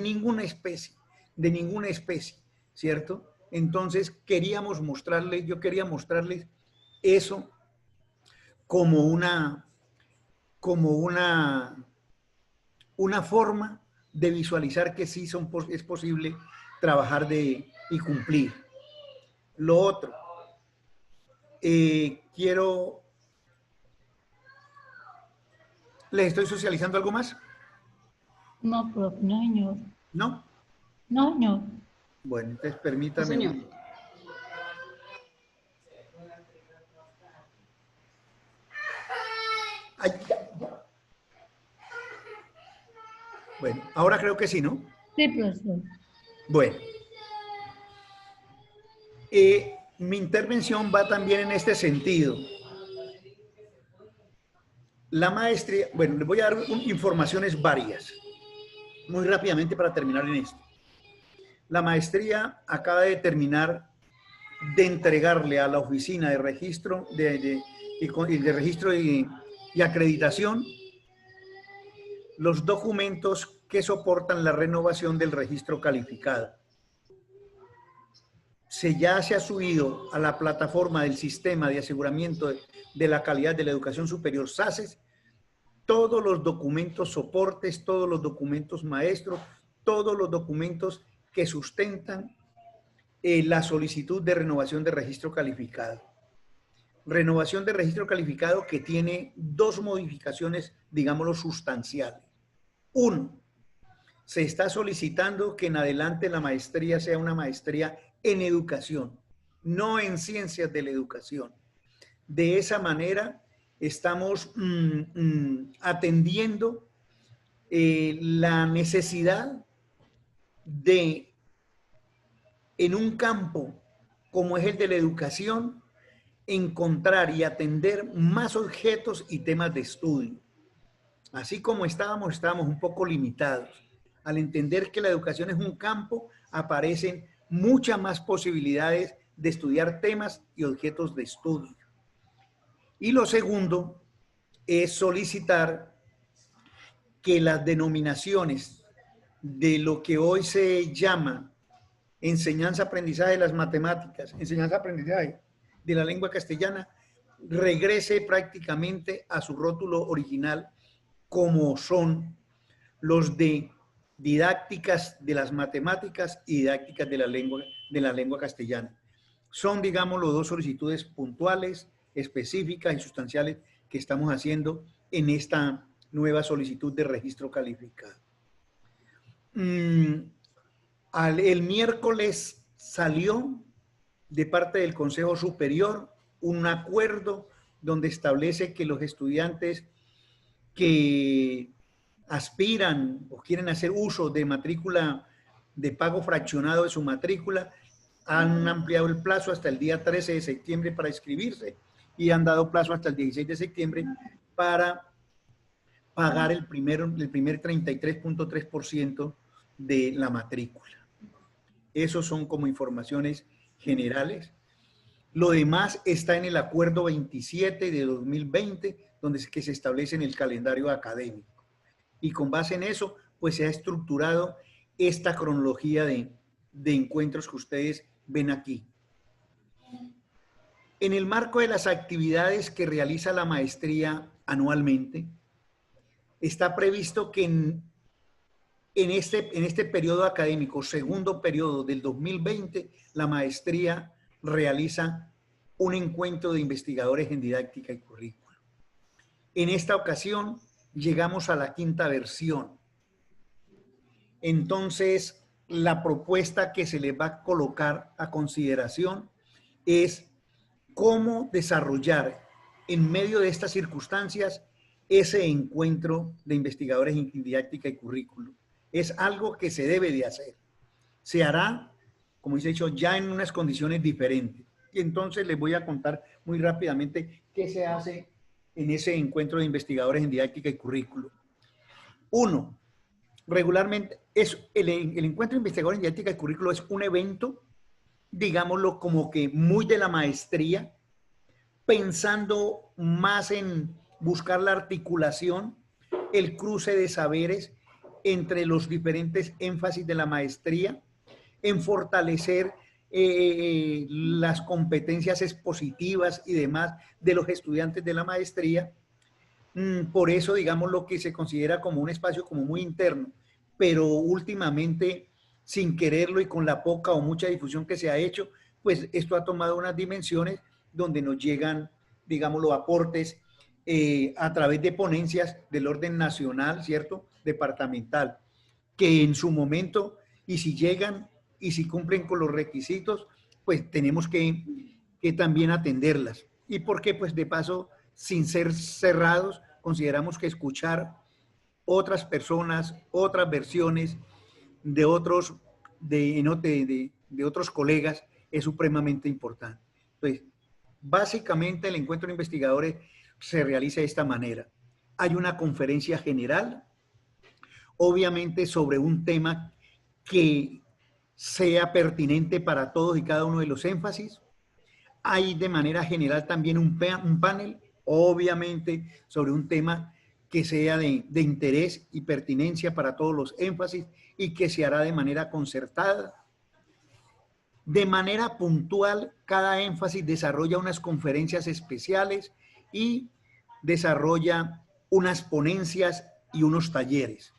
ninguna especie, ¿cierto? Entonces queríamos mostrarles, yo quería mostrarles eso como una forma de visualizar que sí es posible trabajar y cumplir. Lo otro, ¿les estoy socializando algo más? No, profe, no, señor. ¿No? No, señor. Bueno, entonces permítame. No, señor. Ay, ya. Bueno, ahora creo que sí, ¿no? Sí, profesor. Bueno. Mi intervención va también en este sentido. La maestría, bueno, les voy a dar informaciones varias, muy rápidamente para terminar en esto. La maestría acaba de terminar de entregarle a la oficina de registro y acreditación los documentos que soportan la renovación del registro calificado. Ya se ha subido a la plataforma del Sistema de Aseguramiento de la Calidad de la Educación Superior, SACES, todos los documentos soportes, todos los documentos maestros, todos los documentos que sustentan la solicitud de renovación de registro calificado. Renovación de registro calificado que tiene dos modificaciones, digámoslo, sustanciales. Uno, se está solicitando que en adelante la maestría sea una maestría en educación, no en ciencias de la educación. De esa manera estamos atendiendo la necesidad de, en un campo como es el de la educación, encontrar y atender más objetos y temas de estudio. Así como estábamos un poco limitados. Al entender que la educación es un campo, aparecen muchas más posibilidades de estudiar temas y objetos de estudio. Y lo segundo es solicitar que las denominaciones de lo que hoy se llama enseñanza-aprendizaje de las matemáticas, enseñanza-aprendizaje de la lengua castellana, regrese prácticamente a su rótulo original, como son los de didácticas de las matemáticas y didácticas de la lengua castellana. Son, digamos, las dos solicitudes puntuales, específicas y sustanciales que estamos haciendo en esta nueva solicitud de registro calificado. El miércoles salió de parte del Consejo Superior un acuerdo donde establece que los estudiantes que aspiran o quieren hacer uso de matrícula, de pago fraccionado de su matrícula, han ampliado el plazo hasta el día 13 de septiembre para inscribirse y han dado plazo hasta el 16 de septiembre para pagar el primer 33.3% de la matrícula. Esos son como informaciones generales. Lo demás está en el acuerdo 27 de 2020, donde que se establece en el calendario académico. Y con base en eso, pues se ha estructurado esta cronología de encuentros que ustedes ven aquí. En el marco de las actividades que realiza la maestría anualmente, está previsto que en este periodo académico, segundo periodo del 2020, la maestría realiza un encuentro de investigadores en didáctica y currículo. En esta ocasión llegamos a la 5ª versión. Entonces, la propuesta que se les va a colocar a consideración es cómo desarrollar en medio de estas circunstancias ese encuentro de investigadores en didáctica y currículo. Es algo que se debe de hacer. Se hará, como he dicho, ya en unas condiciones diferentes. Y entonces les voy a contar muy rápidamente qué se hace en ese encuentro de investigadores en didáctica y currículo. Uno, regularmente, el encuentro de investigadores en didáctica y currículo es un evento, digámoslo, como que muy de la maestría, pensando más en buscar la articulación, el cruce de saberes entre los diferentes énfasis de la maestría, en fortalecer las competencias expositivas y demás de los estudiantes de la maestría. Por eso, digamos, lo que se considera como un espacio como muy interno, pero últimamente, sin quererlo y con la poca o mucha difusión que se ha hecho, pues esto ha tomado unas dimensiones donde nos llegan, digamos, los aportes a través de ponencias del orden nacional, ¿cierto? Departamental, que en su momento, y si llegan y si cumplen con los requisitos, pues tenemos que también atenderlas. ¿Y por qué? Pues de paso, sin ser cerrados, consideramos que escuchar otras personas, otras versiones de otros, de otros colegas es supremamente importante. Entonces, básicamente el encuentro de investigadores se realiza de esta manera. Hay una conferencia general, obviamente sobre un tema que sea pertinente para todos y cada uno de los énfasis. Hay de manera general también un panel, obviamente sobre un tema que sea de interés y pertinencia para todos los énfasis y que se hará de manera concertada. De manera puntual, cada énfasis desarrolla unas conferencias especiales y desarrolla unas ponencias y unos talleres.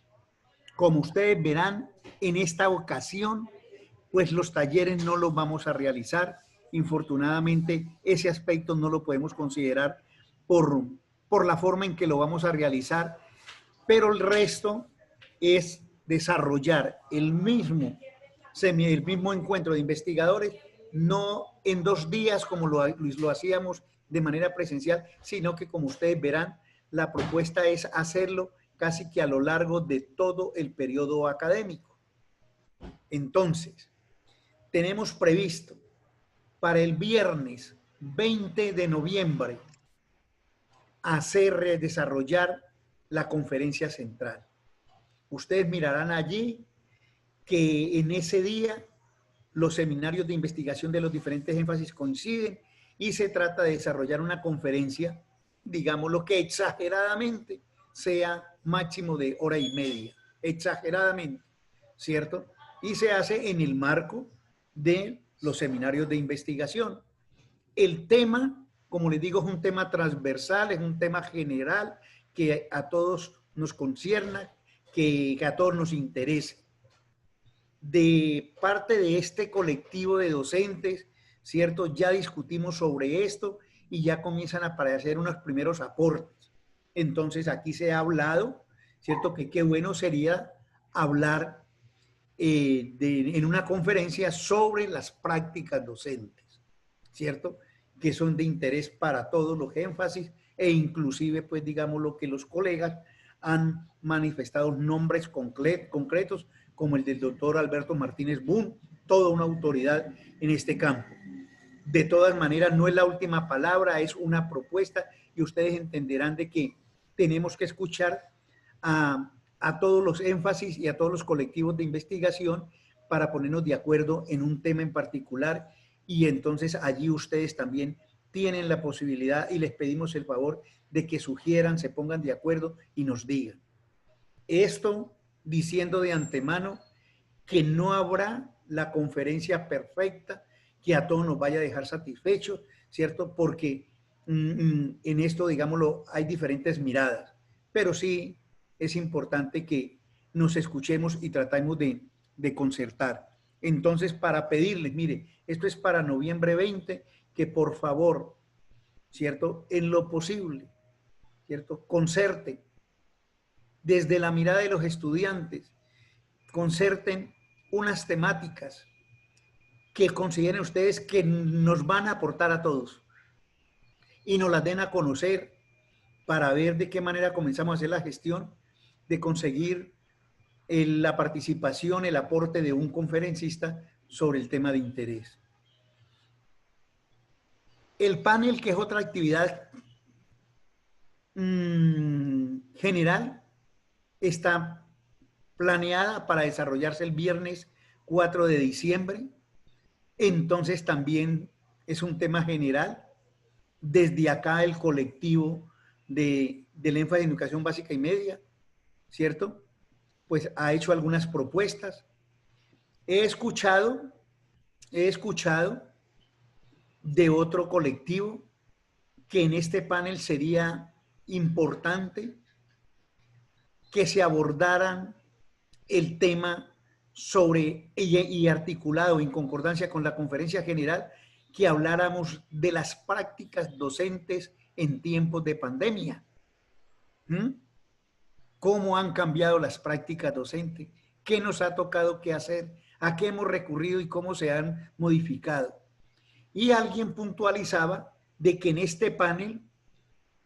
Como ustedes verán, en esta ocasión, pues los talleres no los vamos a realizar. Infortunadamente, ese aspecto no lo podemos considerar por la forma en que lo vamos a realizar, pero el resto es desarrollar el mismo encuentro de investigadores, no en 2 días como lo hacíamos de manera presencial, sino que, como ustedes verán, la propuesta es hacerlo casi que a lo largo de todo el periodo académico. Entonces, tenemos previsto para el viernes 20 de noviembre desarrollar la conferencia central. Ustedes mirarán allí que en ese día los seminarios de investigación de los diferentes énfasis coinciden y se trata de desarrollar una conferencia, digamos lo que exageradamente sea máximo de 1h30, exageradamente, ¿cierto? Y se hace en el marco de los seminarios de investigación. El tema como les digo, es un tema transversal, es un tema general que a todos nos concierna, que a todos nos interesa. De parte de este colectivo de docentes, ¿cierto? Ya discutimos sobre esto y ya comienzan a aparecer unos primeros aportes. Entonces aquí se ha hablado, ¿cierto? Que qué bueno sería hablar en una conferencia sobre las prácticas docentes, ¿cierto? Que son de interés para todos los énfasis e inclusive, pues digamos, lo que los colegas han manifestado nombres concretos como el del doctor Alberto Martínez Boone, toda una autoridad en este campo. De todas maneras, no es la última palabra, es una propuesta y ustedes entenderán de que tenemos que escuchar a todos los énfasis y a todos los colectivos de investigación para ponernos de acuerdo en un tema en particular y entonces allí ustedes también tienen la posibilidad y les pedimos el favor de que sugieran, se pongan de acuerdo y nos digan. Esto diciendo de antemano que no habrá la conferencia perfecta que a todos nos vaya a dejar satisfechos, ¿cierto? Porque en esto, digámoslo, hay diferentes miradas, pero sí es importante que nos escuchemos y tratemos de concertar. Entonces, para pedirles, mire, esto es para noviembre 20, que por favor, ¿cierto? En lo posible, ¿cierto? Concerte desde la mirada de los estudiantes, concerten unas temáticas que consideren ustedes que nos van a aportar a todos y nos las den a conocer para ver de qué manera comenzamos a hacer la gestión de conseguir la participación, el aporte de un conferencista sobre el tema de interés. El panel, que es otra actividad general, está planeada para desarrollarse el viernes 4 de diciembre. Entonces también es un tema general. Desde acá el colectivo del énfasis en educación básica y media, ¿cierto? Pues ha hecho algunas propuestas. He escuchado de otro colectivo que en este panel sería importante que se abordaran el tema sobre y articulado en concordancia con la conferencia general, que habláramos de las prácticas docentes en tiempos de pandemia. ¿Cómo han cambiado las prácticas docentes? ¿Qué nos ha tocado que hacer? ¿A qué hemos recurrido y cómo se han modificado? Y alguien puntualizaba de que en este panel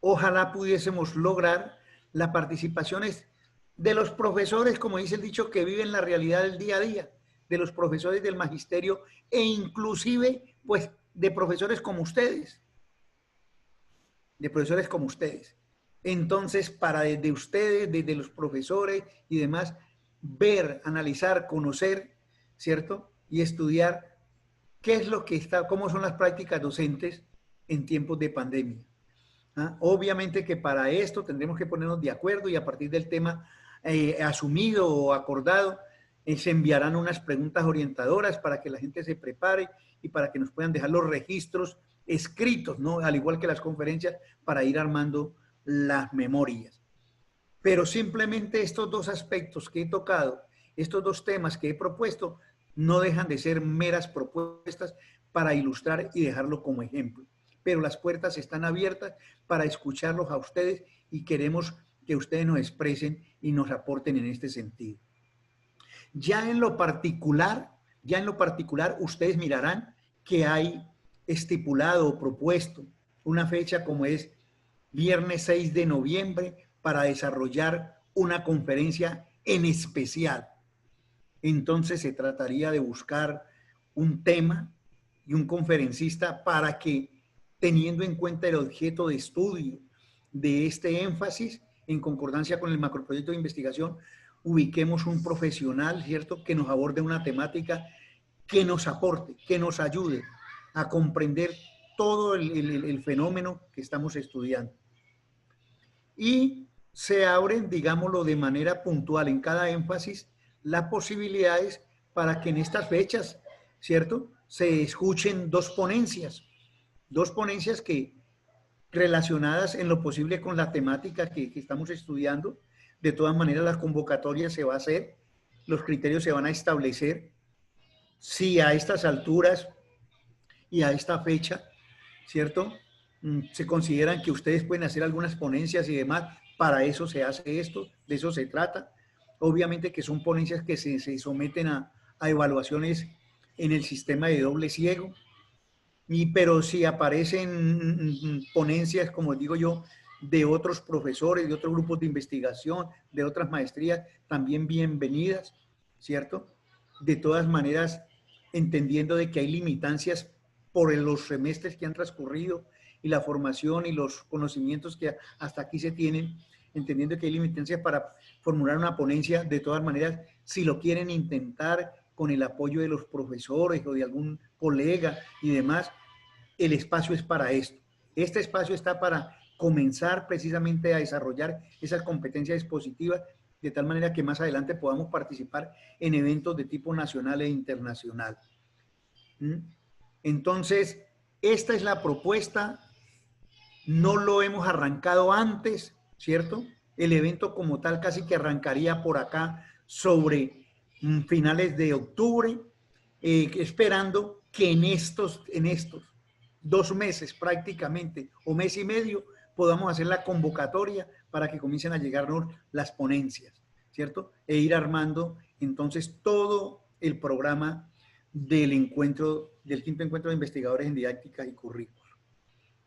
ojalá pudiésemos lograr la participación de los profesores, como dice el dicho, que viven la realidad del día a día, de los profesores del magisterio e inclusive pues de profesores como ustedes, Entonces, para desde ustedes, desde los profesores y demás, ver, analizar, conocer, ¿cierto? Y estudiar qué es lo que está, cómo son las prácticas docentes en tiempos de pandemia. Obviamente que para esto tendremos que ponernos de acuerdo y a partir del tema asumido o acordado, se enviarán unas preguntas orientadoras para que la gente se prepare y para que nos puedan dejar los registros escritos, ¿no? Al igual que las conferencias, para ir armando las memorias. Pero simplemente estos dos aspectos que he tocado, estos dos temas que he propuesto, no dejan de ser meras propuestas para ilustrar y dejarlo como ejemplo. Pero las puertas están abiertas para escucharlos a ustedes y queremos que ustedes nos expresen y nos aporten en este sentido. Ya en lo particular, ustedes mirarán que hay estipulado o propuesto una fecha como es viernes 6 de noviembre para desarrollar una conferencia en especial. Entonces se trataría de buscar un tema y un conferencista para que, teniendo en cuenta el objeto de estudio de este énfasis, en concordancia con el macroproyecto de investigación, ubiquemos un profesional, ¿cierto?, que nos aborde una temática que nos aporte, que nos ayude a comprender todo el fenómeno que estamos estudiando. Y se abren, digámoslo de manera puntual en cada énfasis, las posibilidades para que en estas fechas, ¿cierto?, se escuchen dos ponencias que relacionadas en lo posible con la temática que estamos estudiando. De todas maneras, la convocatoria se va a hacer, los criterios se van a establecer. Si a estas alturas y a esta fecha, ¿cierto? Se consideran que ustedes pueden hacer algunas ponencias y demás, para eso se hace esto, de eso se trata. Obviamente que son ponencias que se someten a evaluaciones en el sistema de doble ciego, pero si aparecen ponencias, como digo yo, de otros profesores, de otros grupos de investigación, de otras maestrías, también bienvenidas, ¿cierto? De todas maneras, entendiendo de que hay limitancias por los semestres que han transcurrido y la formación y los conocimientos que hasta aquí se tienen, entendiendo que hay limitancias para formular una ponencia, de todas maneras, si lo quieren intentar con el apoyo de los profesores o de algún colega y demás, el espacio es para esto. Este espacio está para comenzar precisamente a desarrollar esas competencias expositivas, de tal manera que más adelante podamos participar en eventos de tipo nacional e internacional. Entonces, esta es la propuesta, no lo hemos arrancado antes, ¿cierto? El evento como tal casi que arrancaría por acá sobre finales de octubre, esperando que en estos 2 meses prácticamente, o mes y medio, podamos hacer la convocatoria para que comiencen a llegarnos las ponencias, ¿cierto? E ir armando entonces todo el programa del encuentro, del 5º encuentro de investigadores en didáctica y currículo.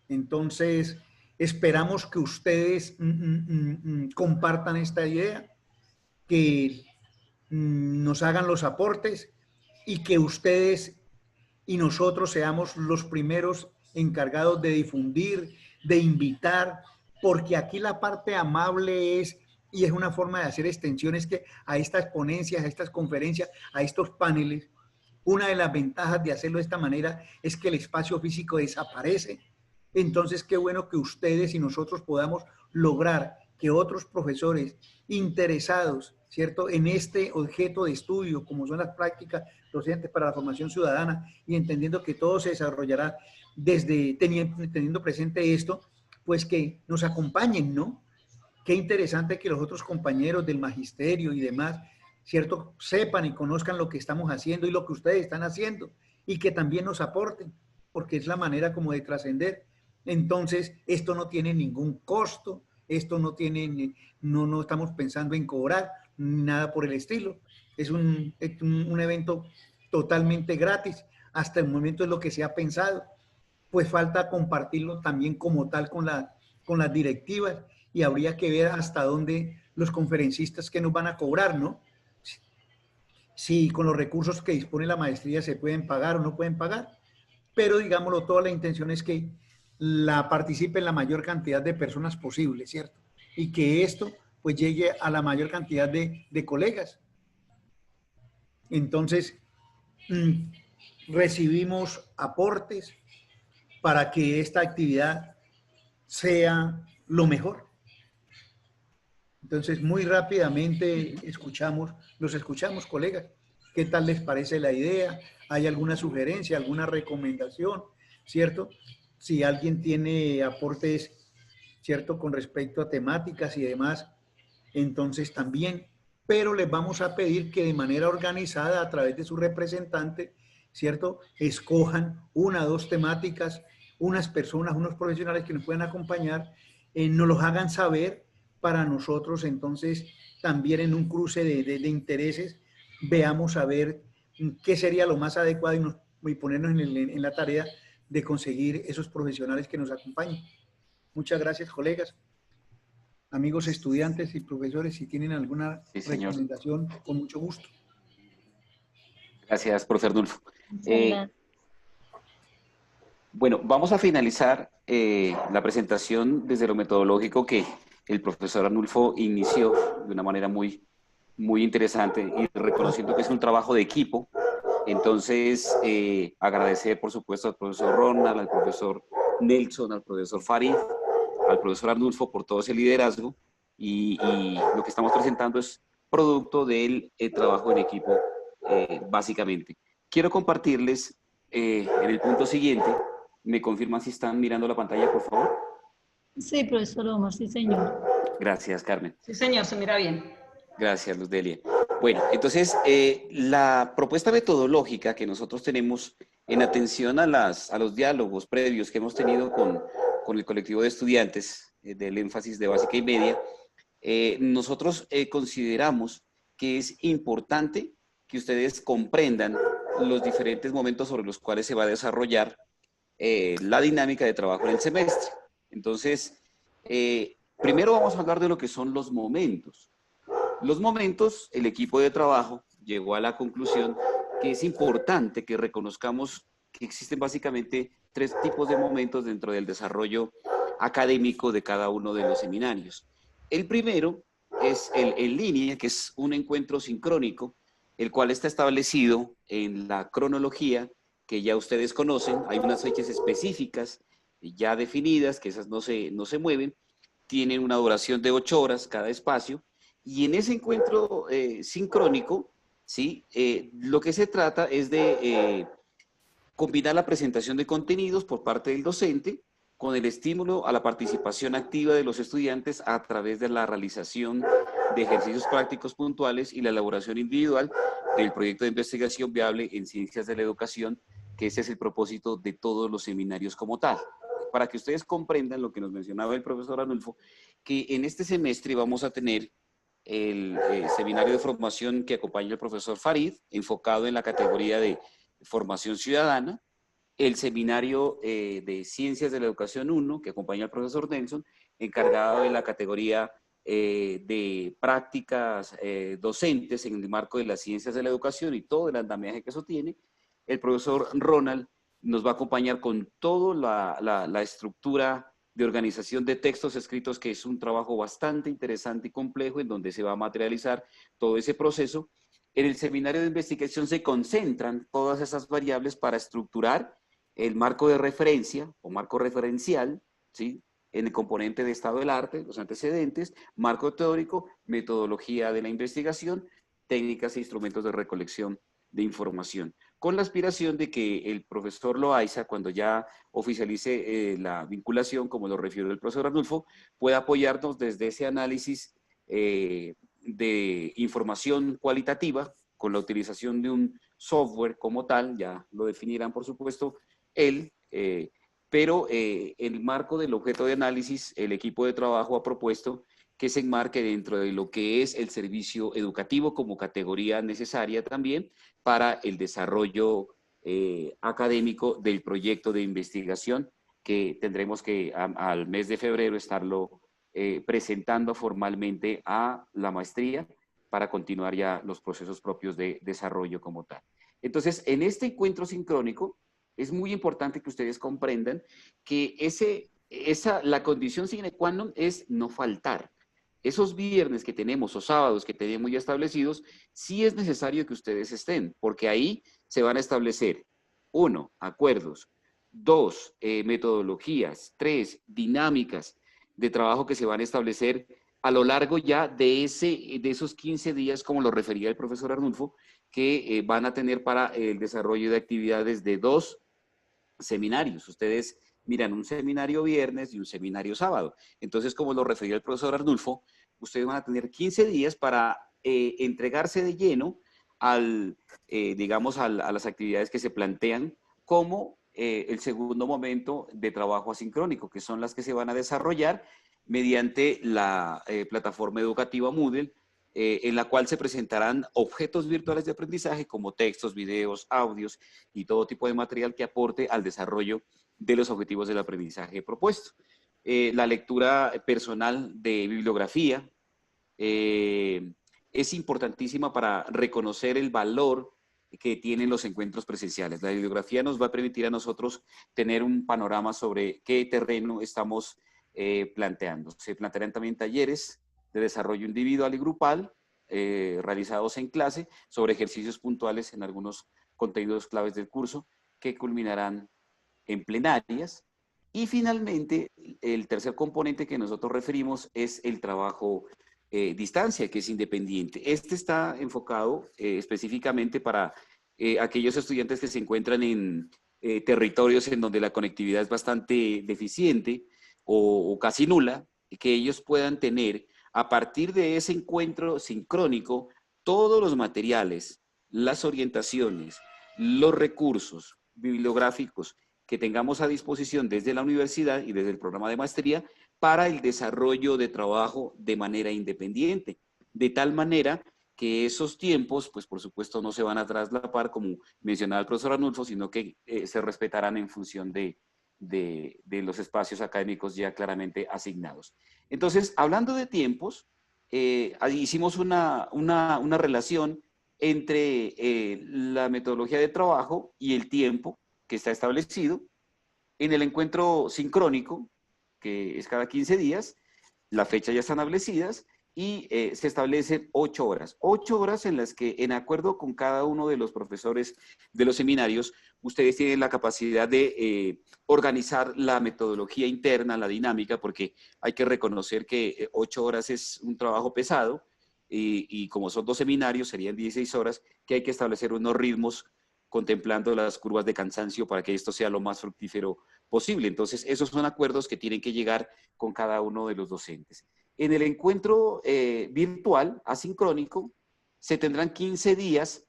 Entonces, esperamos que ustedes compartan esta idea, que nos hagan los aportes y que ustedes y nosotros seamos los primeros encargados de difundir, de invitar, porque aquí la parte amable es, y es una forma de hacer extensiones, que a estas ponencias, a estas conferencias, a estos paneles, una de las ventajas de hacerlo de esta manera es que el espacio físico desaparece. Entonces, qué bueno que ustedes y nosotros podamos lograr que otros profesores interesados, ¿cierto?, en este objeto de estudio, como son las prácticas docentes para la formación ciudadana, y entendiendo que todo se desarrollará desde teniendo presente esto, pues que nos acompañen, ¿no? Qué interesante que los otros compañeros del magisterio y demás, ¿cierto?, sepan y conozcan lo que estamos haciendo y lo que ustedes están haciendo, y que también nos aporten, porque es la manera como de trascender. Entonces, esto no tiene ningún costo, esto no tiene, no estamos pensando en cobrar, nada por el estilo. Es un evento totalmente gratis. Hasta el momento es lo que se ha pensado. Pues falta compartirlo también como tal con las directivas, y habría que ver hasta dónde los conferencistas que nos van a cobrar, ¿no? Si con los recursos que dispone la maestría se pueden pagar o no pueden pagar. Pero digámoslo, toda la intención es que participen la mayor cantidad de personas posible, ¿cierto? Y que esto pues llegue a la mayor cantidad de colegas. Entonces, recibimos aportes para que esta actividad sea lo mejor. Entonces, muy rápidamente los escuchamos, colegas. ¿Qué tal les parece la idea? ¿Hay alguna sugerencia, alguna recomendación, cierto? Si alguien tiene aportes, ¿cierto?, con respecto a temáticas y demás, entonces también. Pero les vamos a pedir que de manera organizada, a través de su representante, ¿cierto?, escojan 1 o 2 temáticas, unas personas, unos profesionales que nos puedan acompañar, nos los hagan saber para nosotros. Entonces, también en un cruce de intereses, veamos a ver qué sería lo más adecuado y ponernos en la tarea de conseguir esos profesionales que nos acompañen. Muchas gracias, colegas, amigos estudiantes y profesores. Si tienen alguna recomendación, con mucho gusto. Gracias, profesor Arnulfo. Bueno, vamos a finalizar la presentación desde lo metodológico que el profesor Arnulfo inició de una manera muy interesante, y reconociendo que es un trabajo de equipo. Entonces, agradecer, por supuesto, al profesor Ronald, al profesor Nelson, al profesor Farid, al profesor Arnulfo por todo ese liderazgo, y lo que estamos presentando es producto del trabajo en equipo, básicamente. Quiero compartirles en el punto siguiente. ¿Me confirman si están mirando la pantalla, por favor? Sí, profesor Omar, sí, señor. Gracias, Carmen. Sí, señor, se mira bien. Gracias, Luz Delia. Bueno, entonces, la propuesta metodológica que nosotros tenemos en atención a los diálogos previos que hemos tenido con el colectivo de estudiantes del énfasis de básica y media, nosotros consideramos que es importante que ustedes comprendan los diferentes momentos sobre los cuales se va a desarrollar la dinámica de trabajo en el semestre. Entonces, primero vamos a hablar de lo que son los momentos. Los momentos, el equipo de trabajo llegó a la conclusión que es importante que reconozcamos que existen básicamente 3 tipos de momentos dentro del desarrollo académico de cada uno de los seminarios. El primero es el en línea, que es un encuentro sincrónico, el cual está establecido en la cronología que ya ustedes conocen. Hay unas fechas específicas ya definidas, que esas no se mueven, tienen una duración de 8 horas cada espacio, y en ese encuentro sincrónico, ¿sí? Lo que se trata es de combinar la presentación de contenidos por parte del docente con el estímulo a la participación activa de los estudiantes a través de la realización de ejercicios prácticos puntuales y la elaboración individual del proyecto de investigación viable en ciencias de la educación, que ese es el propósito de todos los seminarios como tal. Para que ustedes comprendan lo que nos mencionaba el profesor Arnulfo, que en este semestre vamos a tener el seminario de formación que acompaña el profesor Farid, enfocado en la categoría de formación ciudadana, el seminario de Ciencias de la Educación 1, que acompaña al profesor Nelson, encargado de la categoría de prácticas docentes en el marco de las ciencias de la educación y todo el andamiaje que eso tiene. El profesor Ronald nos va a acompañar con toda la estructura de organización de textos escritos, que es un trabajo bastante interesante y complejo, en donde se va a materializar todo ese proceso. En el seminario de investigación se concentran todas esas variables para estructurar el marco de referencia o marco referencial, ¿sí? En el componente de estado del arte, los antecedentes, marco teórico, metodología de la investigación, técnicas e instrumentos de recolección de información, con la aspiración de que el profesor Loaiza, cuando ya oficialice la vinculación, como lo refirió el profesor Arnulfo, pueda apoyarnos desde ese análisis de información cualitativa, con la utilización de un software como tal, ya lo definirán por supuesto él, pero en el marco del objeto de análisis, el equipo de trabajo ha propuesto que se enmarque dentro de lo que es el servicio educativo como categoría necesaria también para el desarrollo académico del proyecto de investigación, que tendremos que al mes de febrero estarlo presentando formalmente a la maestría para continuar ya los procesos propios de desarrollo como tal. Entonces, en este encuentro sincrónico, es muy importante que ustedes comprendan que la condición sine qua non es no faltar. Esos viernes que tenemos o sábados que tenemos ya establecidos, sí es necesario que ustedes estén, porque ahí se van a establecer 1, acuerdos, 2, metodologías, 3, dinámicas de trabajo que se van a establecer a lo largo ya de esos 15 días, como lo refería el profesor Arnulfo, que van a tener para el desarrollo de actividades de 2 seminarios. Ustedes miran un seminario viernes y un seminario sábado. Entonces, como lo refería el profesor Arnulfo, ustedes van a tener 15 días para entregarse de lleno digamos, a las actividades que se plantean como el segundo momento de trabajo asincrónico, que son las que se van a desarrollar mediante la plataforma educativa Moodle, en la cual se presentarán objetos virtuales de aprendizaje como textos, videos, audios y todo tipo de material que aporte al desarrollo de los objetivos del aprendizaje propuesto. La lectura personal de bibliografía es importantísima para reconocer el valor que tienen los encuentros presenciales. La bibliografía nos va a permitir a nosotros tener un panorama sobre qué terreno estamos planteando. Se plantearán también talleres de desarrollo individual y grupal realizados en clase sobre ejercicios puntuales en algunos contenidos claves del curso que culminarán en plenarias. Y finalmente, el tercer componente que nosotros referimos es el trabajo distancia, que es independiente. Este está enfocado específicamente para aquellos estudiantes que se encuentran en territorios en donde la conectividad es bastante deficiente, o casi nula, que ellos puedan tener a partir de ese encuentro sincrónico todos los materiales, las orientaciones, los recursos bibliográficos que tengamos a disposición desde la universidad y desde el programa de maestría para el desarrollo de trabajo de manera independiente, de tal manera que esos tiempos, pues por supuesto no se van a traslapar, como mencionaba el profesor Arnulfo, sino que se respetarán en función de los espacios académicos ya claramente asignados. Entonces, hablando de tiempos, hicimos una relación entre la metodología de trabajo y el tiempo que está establecido. En el encuentro sincrónico, que es cada 15 días, las fechas ya están establecidas y se establecen 8 horas. 8 horas en las que, en acuerdo con cada uno de los profesores de los seminarios, ustedes tienen la capacidad de organizar la metodología interna, la dinámica, porque hay que reconocer que 8 horas es un trabajo pesado y como son 2 seminarios, serían 16 horas, que hay que establecer unos ritmos contemplando las curvas de cansancio para que esto sea lo más fructífero posible. Entonces, esos son acuerdos que tienen que llegar con cada uno de los docentes. En el encuentro virtual, asincrónico, se tendrán 15 días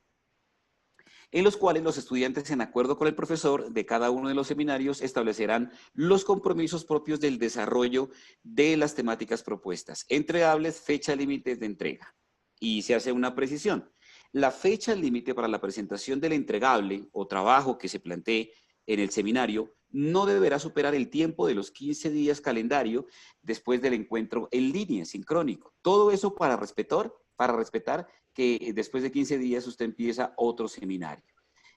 en los cuales los estudiantes, en acuerdo con el profesor de cada uno de los seminarios, establecerán los compromisos propios del desarrollo de las temáticas propuestas, entregables, fecha límite de entrega. Y se hace una precisión. La fecha límite para la presentación del entregable o trabajo que se plantee en el seminario no deberá superar el tiempo de los 15 días calendario después del encuentro en línea, sincrónico. Todo eso para respetar que después de 15 días usted empieza otro seminario.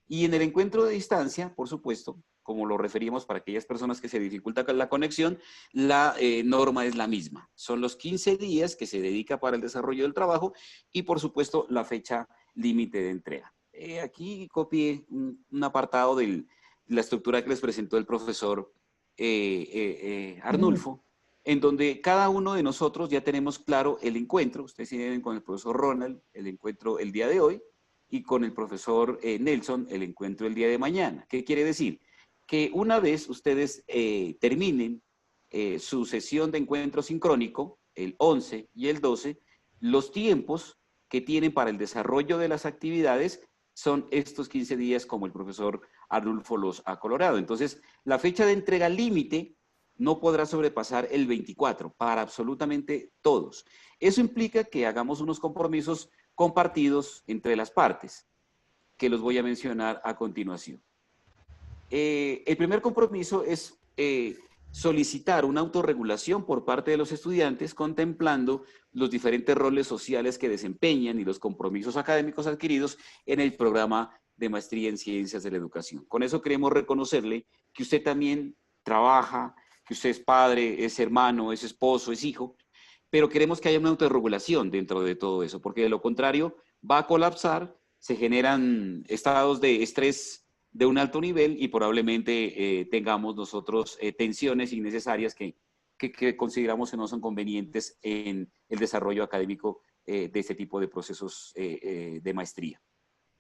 Y en el encuentro de distancia, por supuesto, como lo referimos para aquellas personas que se dificulta la conexión, la norma es la misma. Son los 15 días que se dedica para el desarrollo del trabajo y, por supuesto, la fecha límite de entrega. Aquí copié un apartado de la estructura que les presentó el profesor Arnulfo, en donde cada uno de nosotros ya tenemos claro el encuentro. Ustedes tienen con el profesor Ronald el encuentro el día de hoy y con el profesor Nelson el encuentro el día de mañana. ¿Qué quiere decir? Que una vez ustedes terminen su sesión de encuentro sincrónico, el 11 y el 12, los tiempos que tienen para el desarrollo de las actividades son estos 15 días como el profesor Arnulfo los ha colorado. Entonces, la fecha de entrega límite no podrá sobrepasar el 24 para absolutamente todos. Eso implica que hagamos unos compromisos compartidos entre las partes, que los voy a mencionar a continuación. El primer compromiso es solicitar una autorregulación por parte de los estudiantes contemplando los diferentes roles sociales que desempeñan y los compromisos académicos adquiridos en el programa de maestría en ciencias de la educación. Con eso queremos reconocerle que usted también trabaja, que usted es padre, es hermano, es esposo, es hijo, pero queremos que haya una autorregulación dentro de todo eso, porque de lo contrario va a colapsar, se generan estados de estrés de un alto nivel y probablemente tengamos nosotros tensiones innecesarias que consideramos que no son convenientes en el desarrollo académico de este tipo de procesos de maestría.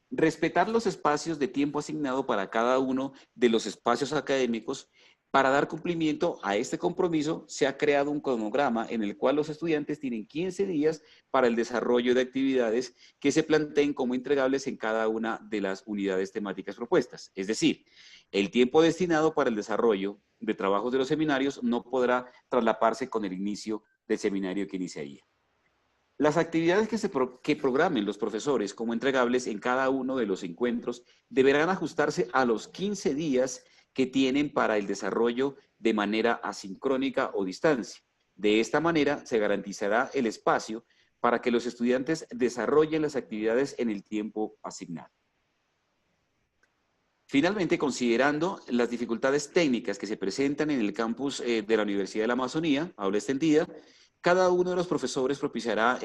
Respetar los espacios de tiempo asignado para cada uno de los espacios académicos. Para dar cumplimiento a este compromiso, se ha creado un cronograma en el cual los estudiantes tienen 15 días para el desarrollo de actividades que se planteen como entregables en cada una de las unidades temáticas propuestas. Es decir, el tiempo destinado para el desarrollo de trabajos de los seminarios no podrá traslaparse con el inicio del seminario que iniciaría. Las actividades que programen los profesores como entregables en cada uno de los encuentros deberán ajustarse a los 15 días que tienen para el desarrollo de manera asincrónica o distancia. De esta manera se garantizará el espacio para que los estudiantes desarrollen las actividades en el tiempo asignado. Finalmente, considerando las dificultades técnicas que se presentan en el campus de la Universidad de la Amazonía, aula extendida, cada uno de los profesores propiciará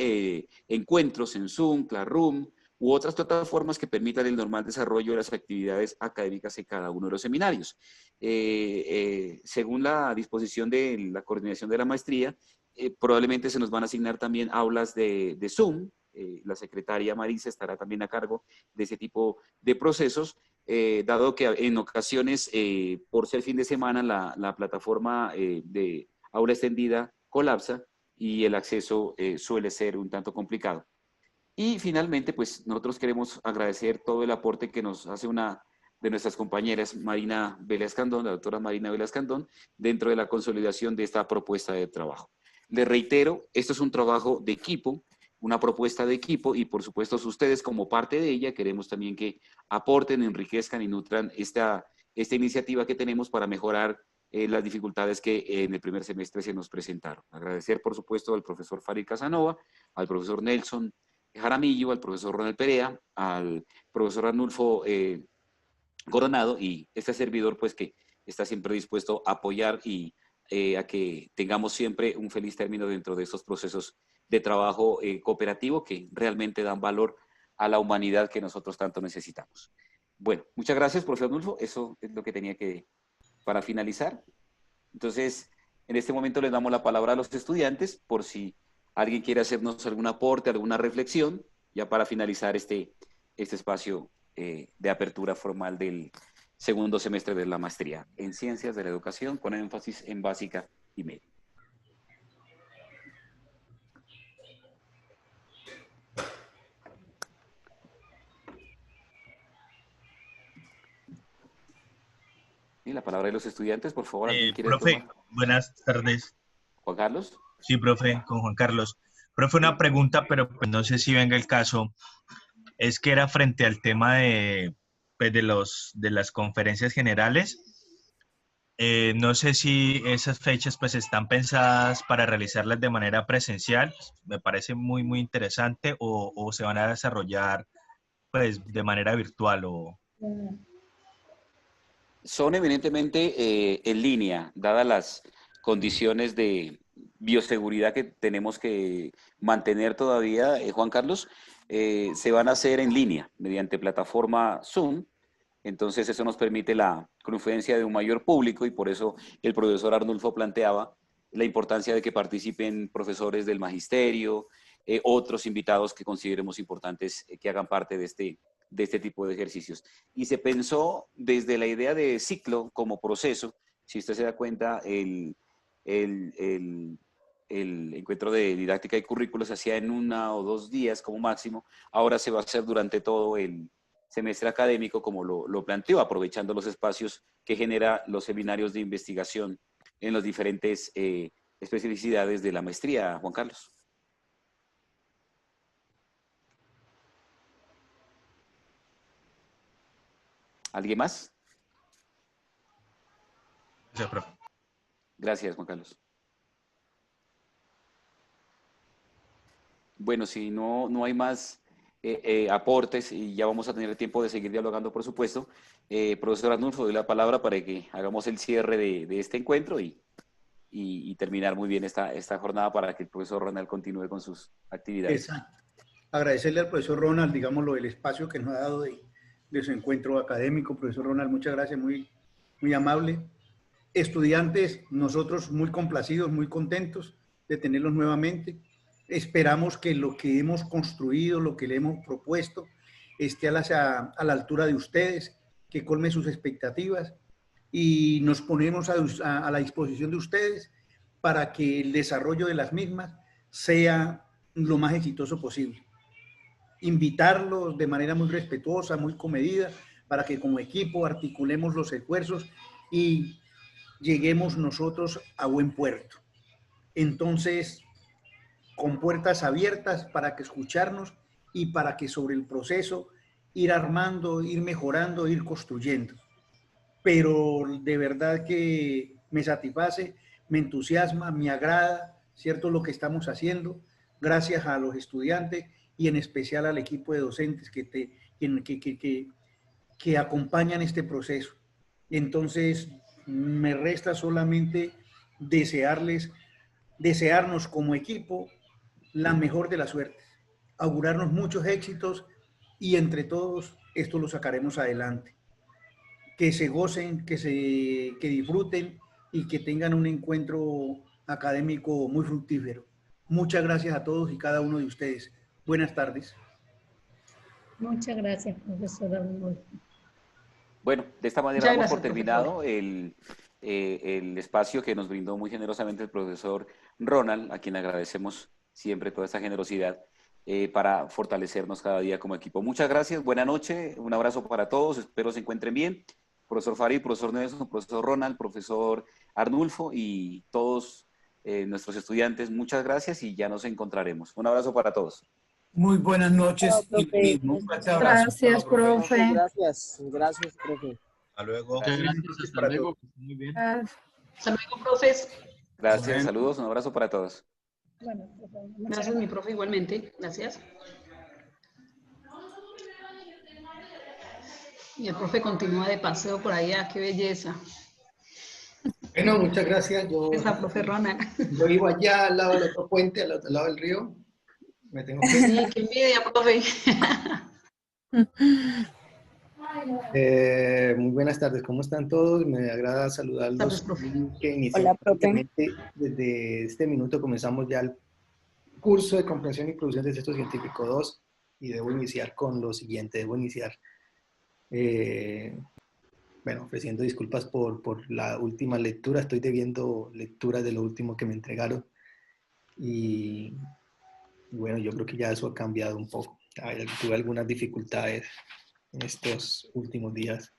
encuentros en Zoom, Classroom u otras plataformas que permitan el normal desarrollo de las actividades académicas en cada uno de los seminarios. Según la disposición de la coordinación de la maestría, probablemente se nos van a asignar también aulas de Zoom. La secretaria Marisa estará también a cargo de ese tipo de procesos, dado que en ocasiones, por ser fin de semana, la plataforma de aula extendida colapsa y el acceso suele ser un tanto complicado. Y finalmente, pues nosotros queremos agradecer todo el aporte que nos hace una de nuestras compañeras, Marina Vélez Candón, la doctora Marina Vélez Candón, dentro de la consolidación de esta propuesta de trabajo. Les reitero, esto es un trabajo de equipo, una propuesta de equipo, y por supuesto ustedes como parte de ella queremos también que aporten, enriquezcan y nutran esta iniciativa que tenemos para mejorar las dificultades que en el primer semestre se nos presentaron. Agradecer por supuesto al profesor Farid Casanova, al profesor Nelson Jaramillo, al profesor Ronald Perea, al profesor Arnulfo Coronado y este servidor pues que está siempre dispuesto a apoyar y a que tengamos siempre un feliz término dentro de estos procesos de trabajo cooperativo que realmente dan valor a la humanidad que nosotros tanto necesitamos. Bueno, muchas gracias, profesor Arnulfo. Eso es lo que tenía que para finalizar. Entonces, en este momento les damos la palabra a los estudiantes por si alguien quiere hacernos algún aporte, alguna reflexión, ya para finalizar este espacio de apertura formal del segundo semestre de la maestría en Ciencias de la Educación con énfasis en básica y media. Y la palabra de los estudiantes, por favor. ¿Alguien quiere profe, tomar? buenas tardes. Juan Carlos. Sí, profe, con Juan Carlos. Profe, una pregunta, pero pues no sé si venga el caso. Es que era frente al tema pues de las conferencias generales. No sé si esas fechas pues están pensadas para realizarlas de manera presencial. Me parece muy, muy interesante. O se van a desarrollar pues de manera virtual o... Son evidentemente en línea, dadas las condiciones de bioseguridad que tenemos que mantener todavía, Juan Carlos, se van a hacer en línea mediante plataforma Zoom. Entonces eso nos permite la confluencia de un mayor público y por eso el profesor Arnulfo planteaba la importancia de que participen profesores del magisterio, otros invitados que consideremos importantes que hagan parte de este tipo de ejercicios. Y se pensó desde la idea de ciclo como proceso. Si usted se da cuenta, el encuentro de didáctica y currículo se hacía en 1 o 2 días como máximo. Ahora se va a hacer durante todo el semestre académico, como lo planteó, aprovechando los espacios que genera los seminarios de investigación en las diferentes especificidades de la maestría, Juan Carlos. ¿Alguien más? Gracias, profe. Gracias, Juan Carlos. Bueno, si no hay más aportes y ya vamos a tener tiempo de seguir dialogando, por supuesto, profesor Arnulfo, doy la palabra para que hagamos el cierre de este encuentro y terminar muy bien esta jornada para que el profesor Ronald continúe con sus actividades. Exacto. Agradecerle al profesor Ronald, digámoslo, el espacio que nos ha dado de su encuentro académico. Profesor Ronald, muchas gracias, muy, muy amable. Estudiantes, nosotros muy complacidos, muy contentos de tenerlos nuevamente. Esperamos que lo que hemos construido, lo que le hemos propuesto, esté a la altura de ustedes, que colme sus expectativas y nos ponemos a la disposición de ustedes para que el desarrollo de las mismas sea lo más exitoso posible. Invitarlos de manera muy respetuosa, muy comedida, para que como equipo articulemos los esfuerzos y lleguemos nosotros a buen puerto. Entonces, con puertas abiertas para que escucharnos y para que sobre el proceso ir armando, ir mejorando, ir construyendo. Pero de verdad que me satisface, me entusiasma, me agrada, ¿cierto?, lo que estamos haciendo, gracias a los estudiantes y en especial al equipo de docentes que acompañan este proceso. Entonces, me resta solamente desearnos como equipo la mejor de las suertes, augurarnos muchos éxitos y entre todos esto lo sacaremos adelante. Que se gocen, que disfruten y que tengan un encuentro académico muy fructífero. Muchas gracias a todos y cada uno de ustedes. Buenas tardes. Muchas gracias, profesor Arnulfo. Bueno, de esta manera damos por terminado el espacio que nos brindó muy generosamente el profesor Ronald, a quien agradecemos siempre toda esta generosidad, para fortalecernos cada día como equipo. Muchas gracias, buena noche, un abrazo para todos, espero se encuentren bien. Profesor Farid, profesor Nelson, profesor Ronald, profesor Arnulfo y todos nuestros estudiantes, muchas gracias y ya nos encontraremos. Un abrazo para todos. Muy buenas noches. Chao, profe. Un fuerte abrazo. Gracias, profe. Gracias, gracias, profe. Hasta luego. Gracias. Gracias, hasta luego. que estén muy bien. Hasta luego, profes. Gracias, Bueno. saludos, un abrazo para todos. Bueno, profe, Gracias, mi profe, igualmente. Gracias. Y el profe continúa de paseo por allá, qué belleza. Bueno, muchas gracias. Esa profe Ronald. Yo vivo allá al lado del otro puente, al otro lado del río. Me tengo que... Sí, qué envidia, profe. Muy buenas tardes, ¿cómo están todos? Me agrada saludarlos. Tardes, profe. Hola, profe. Desde este minuto comenzamos ya el curso de comprensión y producción de texto científico 2 y debo iniciar con lo siguiente, bueno, ofreciendo disculpas por la última lectura, estoy debiendo lectura de lo último que me entregaron y bueno, yo creo que ya eso ha cambiado un poco. Tuve algunas dificultades en estos últimos días,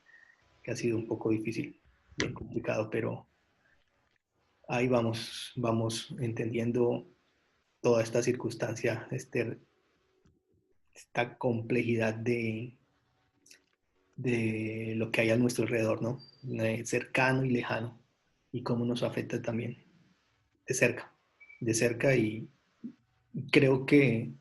que ha sido un poco difícil, bien complicado, pero ahí vamos entendiendo toda esta circunstancia, esta complejidad de lo que hay a nuestro alrededor, ¿no? Cercano y lejano, y cómo nos afecta también de cerca, y creo que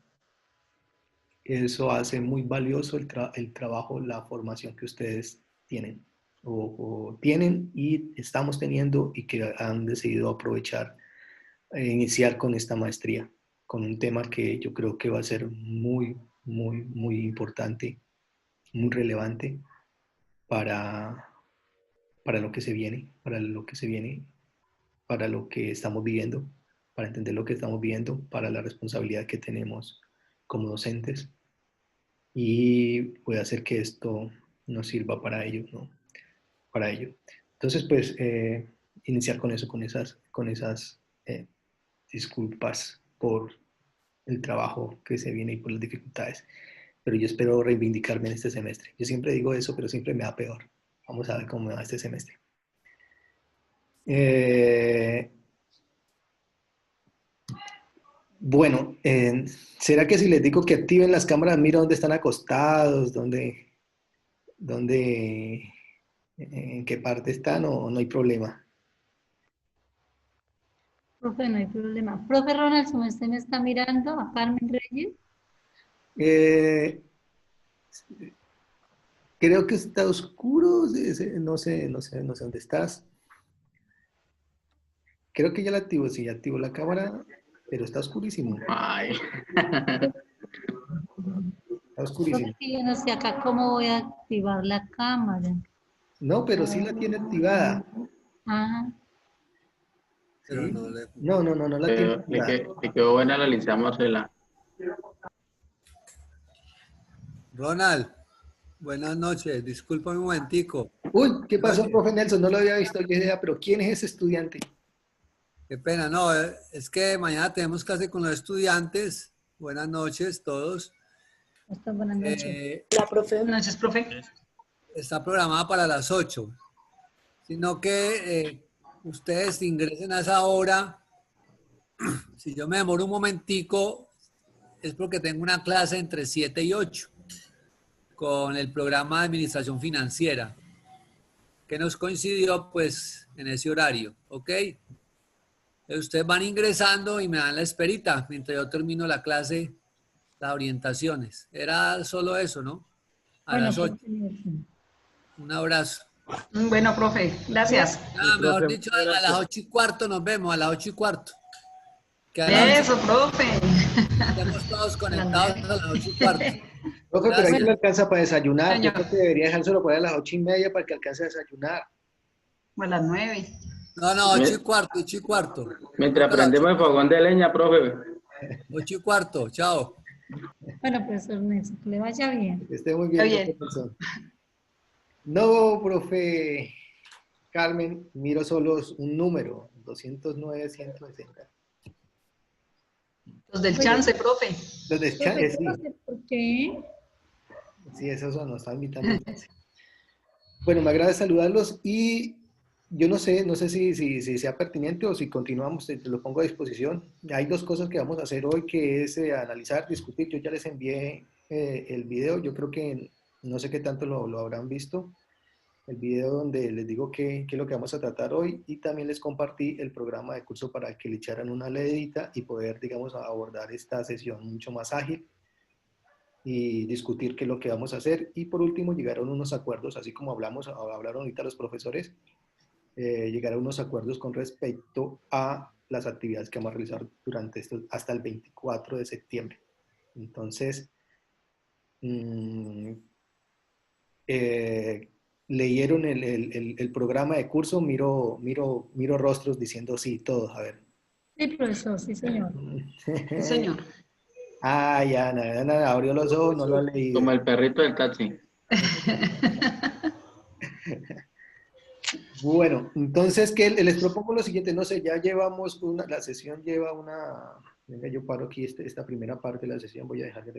eso hace muy valioso el trabajo, la formación que ustedes tienen, o tienen y estamos teniendo y que han decidido aprovechar, iniciar con esta maestría, con un tema que yo creo que va a ser muy, muy, muy importante, muy relevante para lo que se viene, para lo que estamos viviendo, para entender lo que estamos viviendo, para la responsabilidad que tenemos como docentes y puede hacer que esto nos sirva para ello, ¿no? Para ello. Entonces, pues, iniciar con eso, con esas disculpas por el trabajo que se viene y por las dificultades. Pero yo espero reivindicarme en este semestre. Yo siempre digo eso, pero siempre me va peor. Vamos a ver cómo me va este semestre. Bueno, ¿será que si les digo que activen las cámaras, mira dónde están acostados, en qué parte están o no hay problema? Profe, no hay problema. Profe Ronald, ¿usted me está mirando a Carmen Reyes? Creo que está oscuro, no sé dónde estás. Creo que ya la activo, sí, ya activo la cámara, pero está oscurísimo. Ay. Está oscurísimo. Profe, yo no sé acá cómo voy a activar la cámara. No, pero sí la tiene activada. Ah, ¿Sí? No la tiene activada. Le quedó buena la Marcela. Ronald, buenas noches. Disculpa un momentico. Uy, ¿qué pasó, profe Nelson? No lo había visto yo idea, pero ¿quién es ese estudiante? Qué pena, no, es que mañana tenemos clase con los estudiantes. Buenas noches, todos. hasta buenas noches. Hola, profe. Buenas noches, profe. Está programada para las 8, sino que ustedes ingresen a esa hora. Si yo me demoro un momentico, es porque tengo una clase entre 7 y 8 con el programa de administración financiera, que nos coincidió pues en ese horario, ¿ok? Ustedes van ingresando y me dan la esperita mientras yo termino la clase, las orientaciones. Era solo eso, ¿no? A las 8. Un abrazo. Bueno, profe, gracias. Mejor dicho, a las 8:15 nos vemos, a las 8:15. Eso, profe. Estamos todos conectados a las 8:15. Profe, pero ahí Gracias. no alcanza para desayunar. Yo Señor. creo que debería dejárselo por ahí a las 8:30 para que alcance a desayunar. A las 9. No, 8:15. Mientras prendemos el fogón de leña, profe. 8:15, chao. Bueno, profesor Nelson, que le vaya bien. Que esté muy bien, Está bien. profe Nelson. No, profe. Carmen, miro solo un número, 209, 160. Los del chance, profe. Los del chance, sí. ¿Por qué? Sí, eso nos está invitando. Bueno, me agrada saludarlos y yo no sé si sea pertinente o si continuamos, te lo pongo a disposición. Hay dos cosas que vamos a hacer hoy, que es analizar, discutir. Yo ya les envié el video, yo creo que no sé qué tanto lo habrán visto, el video donde les digo qué es lo que vamos a tratar hoy, y también les compartí el programa de curso para que le echaran una leidita y poder, digamos, abordar esta sesión mucho más ágil y discutir qué es lo que vamos a hacer. Y por último, llegaron unos acuerdos, así como hablaron ahorita los profesores, llegaron unos acuerdos con respecto a las actividades que vamos a realizar durante esto hasta el 24 de septiembre. Entonces, leyeron el programa de curso, miro rostros diciendo sí, todos, a ver. Sí, profesor, sí, señor. Sí, señor. Ah, ya, nada, abrió los ojos, no lo ha leído. Como el perrito del taxi. Bueno, entonces, ¿qué les propongo? Lo siguiente, no sé, ya llevamos la sesión lleva una... Venga, yo paro aquí esta primera parte de la sesión, voy a dejar de